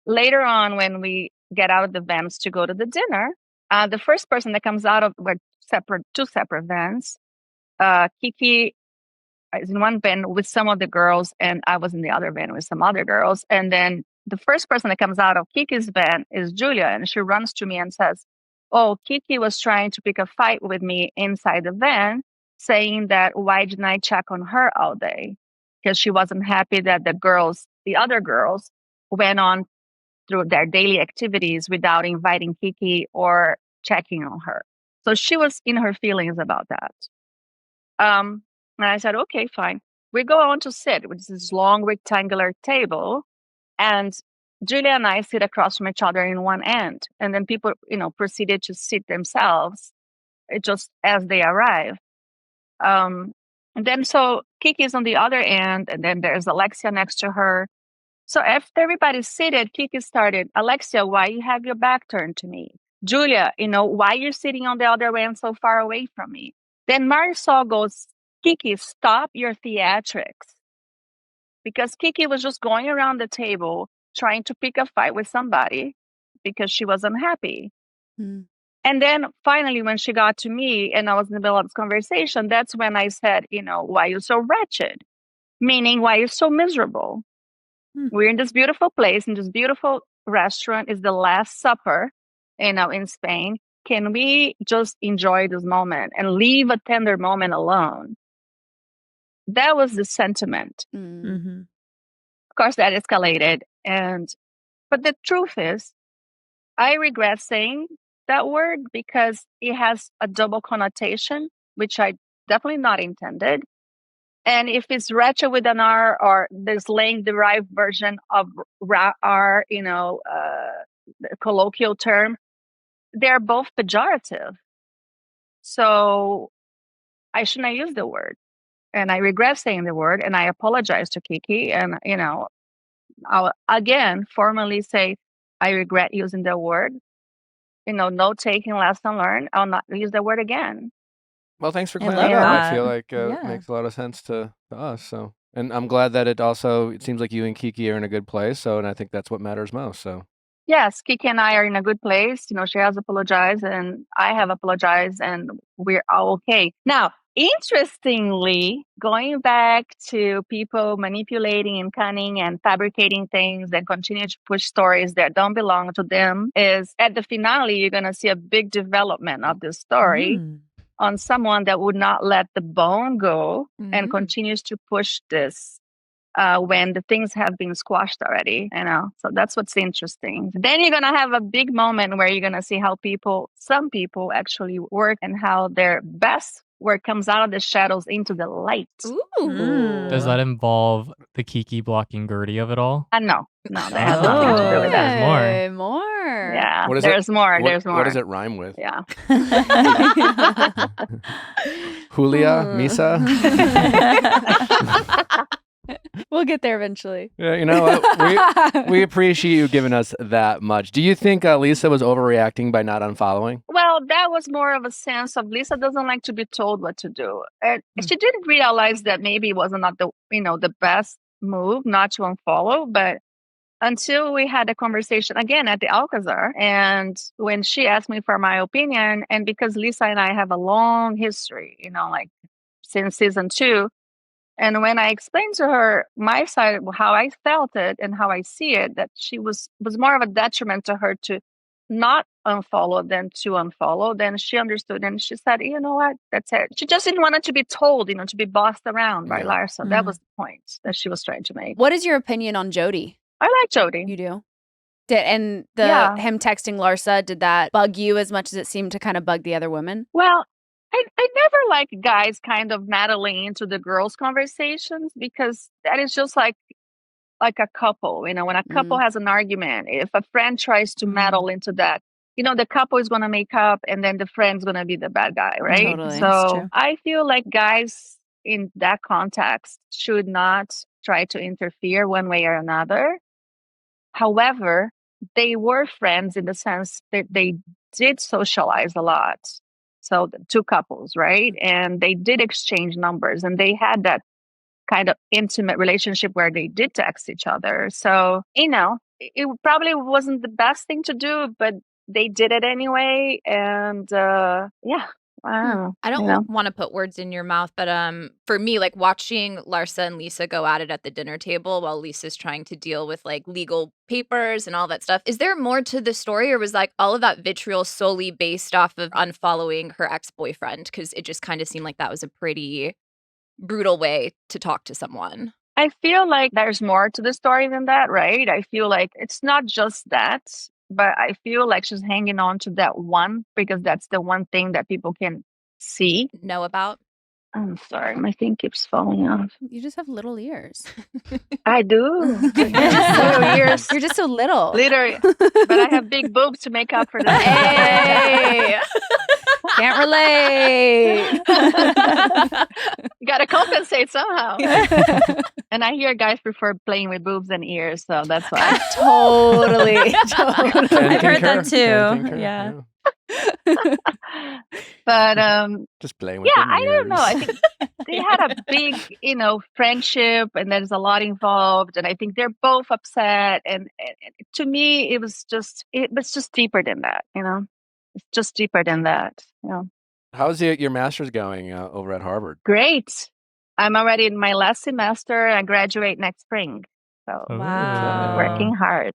Later on, when we get out of the vans to go to the dinner, the first person that comes out of two separate vans, Kiki is in one van with some of the girls, and I was in the other van with some other girls. And then the first person that comes out of Kiki's van is Julia, and she runs to me and says, oh, Kiki was trying to pick a fight with me inside the van, saying that why didn't I check on her all day? Because she wasn't happy that the other girls went on through their daily activities without inviting Kiki or checking on her. So she was in her feelings about that. And I said, okay, fine. We go on to sit with this long rectangular table, and Julia and I sit across from each other in one end. And then people, proceeded to sit themselves just as they arrive. And then so Kiki's on the other end, and then there's Alexia next to her. So after everybody's seated, Kiki started, Alexia, why you have your back turned to me? Julia, why you're sitting on the other end so far away from me? Then Marisol goes, Kiki, stop your theatrics. Because Kiki was just going around the table trying to pick a fight with somebody because she was unhappy. And then finally, when she got to me and I was in the middle of this conversation, that's when I said, why you're so wretched? Meaning, why you're so miserable? We're in this beautiful place, in this beautiful restaurant. It's the Last Supper, in Spain. can we just enjoy this moment and leave a tender moment alone? That was the sentiment. Mm-hmm. Of course, that escalated. But the truth is, I regret saying that word because it has a double connotation, which I definitely not intended. And if it's retro with an R or the slang derived version of R, the colloquial term, they're both pejorative. So I shouldn't have used the word. And I regret saying the word, and I apologize to Kiki. And, I'll again formally say, I regret using the word. No taking, lesson learned. I'll not use the word again. Well, thanks for I clearing love that up. I that. feel like it Yeah. makes a lot of sense to us. So, and I'm glad that it seems like you and Kiki are in a good place. So, and I think that's what matters most. So, Yes, Kiki and I are in a good place. She has apologized and I have apologized, and we're all okay. Now, interestingly, going back to people manipulating and cunning and fabricating things and continue to push stories that don't belong to them, is at the finale, you're going to see a big development of this story on someone that would not let the bone go and continues to push this. When the things have been squashed already, So that's what's interesting. Then you're going to have a big moment where you're going to see how some people actually work and how their best work comes out of the shadows into the light. Ooh. Does that involve the Kiki blocking Gertie of it all? No, that has nothing to do with that. There's More. Yeah, what is there's more. What, There's more. What does it rhyme with? Yeah. Julia, Misa. We'll get there eventually. Yeah, you know what? We appreciate you giving us that much. Do you think Lisa was overreacting by not unfollowing? Well, that was more of a sense of Lisa doesn't like to be told what to do. And she didn't realize that maybe it was not the best move not to unfollow, but until we had a conversation again at the Alcazar, and when she asked me for my opinion, and because Lisa and I have a long history, like since season 2, and when I explained to her my side, how I felt it and how I see it, that she was more of a detriment to her to not unfollow than to unfollow, then she understood and she said, you know what, that's it. She just didn't want it to be told, to be bossed around by Larsa. That was the point that she was trying to make. What is your opinion on Jody? I like Jody. You do? Him texting Larsa, did that bug you as much as it seemed to kind of bug the other women? Well, I never like guys kind of meddling into the girls' conversations, because that is just like a couple. When a couple has an argument, if a friend tries to meddle into that, the couple is going to make up and then the friend's going to be the bad guy, right? Totally. So I feel like guys in that context should not try to interfere one way or another. However, they were friends in the sense that they did socialize a lot. So the two couples, right? And they did exchange numbers and they had that kind of intimate relationship where they did text each other. So, it probably wasn't the best thing to do, but they did it anyway. And I don't want to put words in your mouth, but for me, like watching Larsa and Lisa go at it at the dinner table while Lisa's trying to deal with like legal papers and all that stuff, is there more to the story, or was like all of that vitriol solely based off of unfollowing her ex-boyfriend? Because it just kind of seemed like that was a pretty brutal way to talk to someone. I feel like there's more to the story than that, right? I feel like it's not just that. But I feel like she's hanging on to that one because that's the one thing that people can know about. I'm sorry, my thing keeps falling off. You just have little ears. I do. Little ears. You're just so little. Literally. But I have big boobs to make up for that. Hey! Can't relate. You got to compensate somehow. And I hear guys prefer playing with boobs and ears, so that's why. Totally. I've heard that too. Yeah. But just playing with I don't know. I think they had a big, friendship, and there's a lot involved, and I think they're both upset. And to me, it was just deeper than that. It's just deeper than that. How's your master's going over at Harvard? Great. I'm already in my last semester. I graduate next spring. So wow. working hard.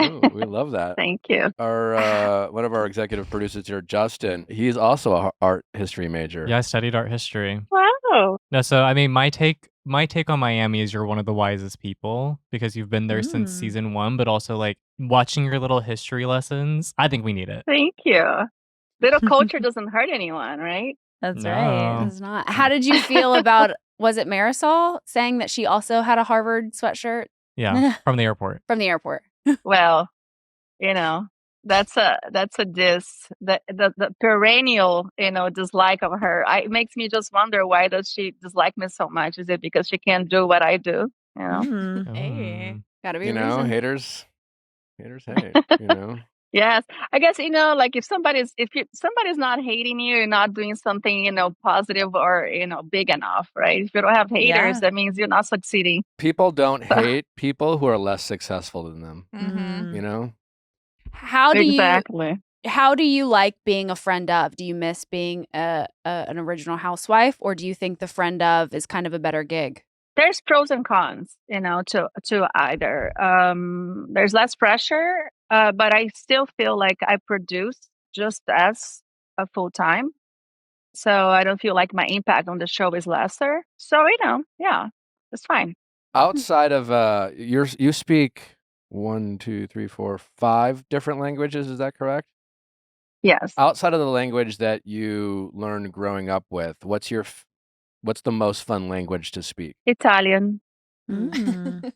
Oh, we love that. Thank you. Our one of our executive producers here, Justin, he's also a art history major. Yeah, I studied art history. Wow. No, so I mean, my take on Miami is you're one of the wisest people because you've been there since season 1, but also like watching your little history lessons. I think we need it. Thank you. Little culture doesn't hurt anyone, right? That's No. right. It's not. How did you feel about, was it Marisol saying that she also had a Harvard sweatshirt Yeah, from the airport. from the airport? Well, that's a diss. The perennial, dislike of her. It makes me just wonder, why does she dislike me so much? Is it because she can't do what I do? Hey, gotta be a reason. Haters hate, Yes, I guess like if somebody's not hating you, you're not doing something positive or big enough, right? If you don't have haters, that means you're not succeeding. People don't hate people who are less successful than them. How do Exactly. how do you like being a friend of? Do you miss being an original housewife, or do you think the friend of is kind of a better gig? There's pros and cons, to either. There's less pressure, but I still feel like I produce just as a full time. So I don't feel like my impact on the show is lesser. So, yeah, it's fine. Outside of you speak 1, 2, 3, 4, 5 different languages, is that correct? Yes. Outside of the language that you learned growing up with, what's the most fun language to speak? Italian. Mm.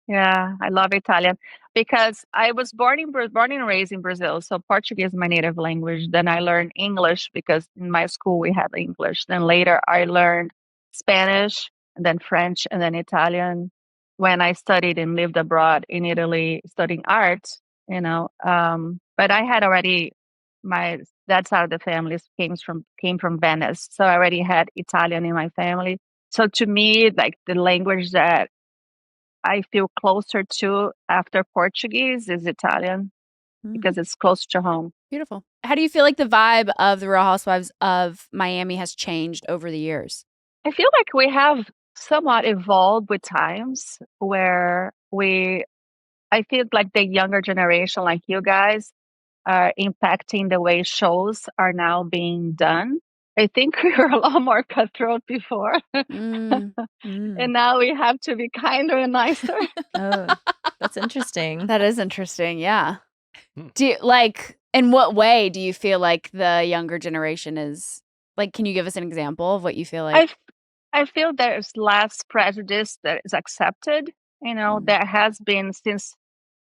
Yeah, I love Italian because I was born and raised in Brazil. So Portuguese is my native language. Then I learned English because in my school we had English. Then later I learned Spanish, and then French, and then Italian. When I studied and lived abroad in Italy studying art, but I had already, my that side of the family came from Venice. So I already had Italian in my family. So to me, like the language that I feel closer to after Portuguese is Italian because it's close to home. Beautiful. How do you feel like the vibe of the Real Housewives of Miami has changed over the years? I feel like we have somewhat evolved with times where I feel like the younger generation, like you guys, are impacting the way shows are now being done. I think we were a lot more cutthroat before. And now we have to be kinder and nicer. Oh, that's interesting. That is interesting. Yeah. Do you, like, in what way do you feel like the younger generation is like? Can you give us an example of what you feel like? I feel there's less prejudice that is accepted. There has been since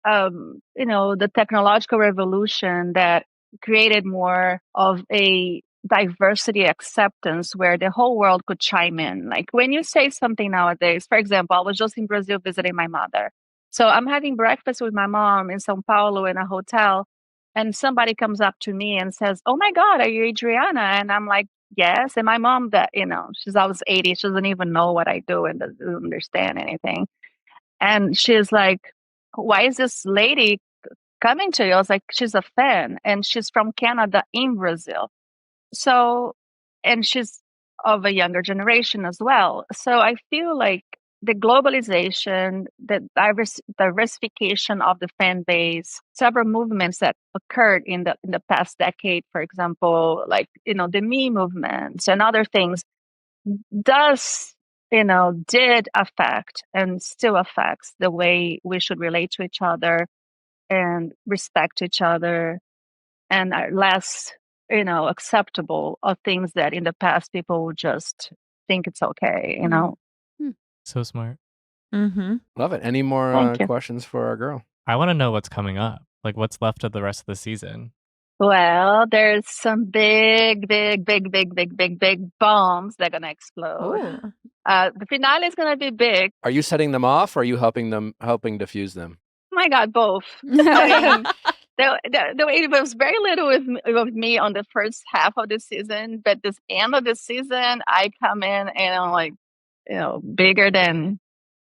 the technological revolution that created more of a diversity acceptance where the whole world could chime in. Like when you say something nowadays, for example, I was just in Brazil visiting my mother. So I'm having breakfast with my mom in Sao Paulo in a hotel, and somebody comes up to me and says, "Oh my God, are you Adriana?" And I'm like, "Yes." And my mom, that she's always 80, she doesn't even know what I do and doesn't understand anything. And she's like, "Why is this lady coming to you?" I was like, "She's a fan, and she's from Canada in Brazil." So, and she's of a younger generation as well. So I feel like the globalization, the diversification of the fan base, several movements that occurred in the past decade, for example, like, the Me movements and other things, did affect and still affects the way we should relate to each other and respect each other, and are less, acceptable of things that in the past people would just think it's okay, So smart. Love it. Any more questions for our girl? I want to know what's coming up. Like what's left of the rest of the season. Well, there's some big bombs that are gonna explode. The finale is gonna be big. Are you setting them off, or are you helping diffuse them? Oh my God, both. I mean, it was very little with me on the first half of the season, but this end of the season, I come in and I'm like, bigger than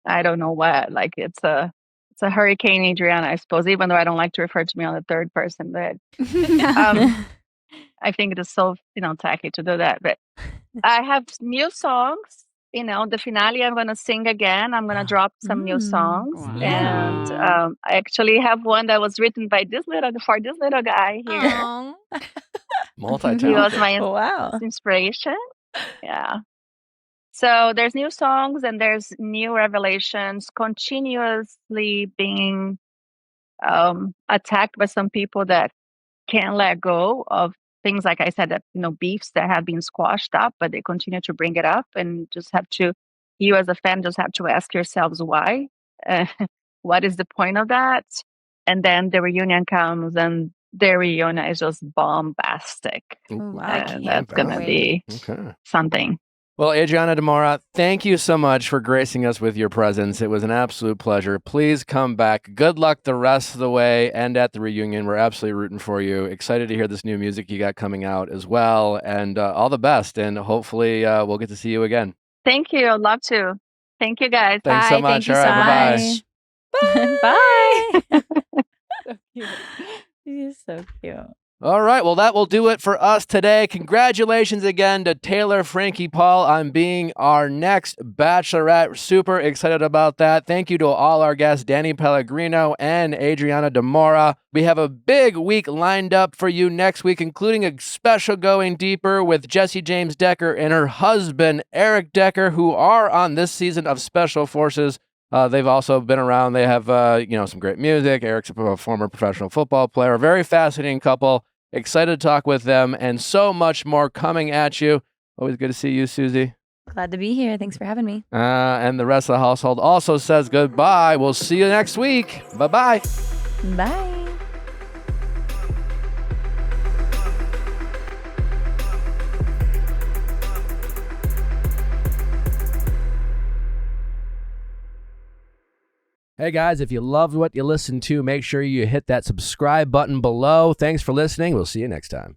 I don't know what. Like it's a hurricane Adriana, I suppose, even though I don't like to refer to me on the third person, but I think it is so tacky to do that. But I have new songs the finale, I'm going to sing again. I'm going to drop some new songs. Wow. And I actually have one that was written by this little guy here. Aw. He Multi-talented. was my Wow. inspiration. Yeah. So there's new songs and there's new revelations continuously being attacked by some people that can't let go of things, like I said, that beefs that have been squashed up, but they continue to bring it up, and just have to, you as a fan, just have to ask yourselves why. What is the point of that? And then the reunion comes, and the reunion is just bombastic. Oh, wow. And that's gonna be something. Well, Adriana de Moura, thank you so much for gracing us with your presence. It was an absolute pleasure. Please come back. Good luck the rest of the way and at the reunion. We're absolutely rooting for you. Excited to hear this new music you got coming out as well. And all the best. And hopefully we'll get to see you again. Thank you. I'd love to. Thank you, guys. Thanks so much. Thank you All right, so bye-bye. Bye. So cute. He's so cute. All right, well, that will do it for us today. Congratulations again to Taylor Frankie Paul on being our next Bachelorette. Super excited about that. Thank you to all our guests, Danny Pellegrino and Adriana de Moura. We have a big week lined up for you next week, including a special Going Deeper with Jesse James Decker and her husband, Eric Decker, who are on this season of Special Forces. They've also been around. They have, some great music. Eric's a former professional football player. A very fascinating couple. Excited to talk with them, and so much more coming at you. Always good to see you, Susie. Glad to be here. Thanks for having me. And the rest of the household also says goodbye. We'll see you next week. Bye-bye. Bye. Hey guys, if you loved what you listened to, make sure you hit that subscribe button below. Thanks for listening. We'll see you next time.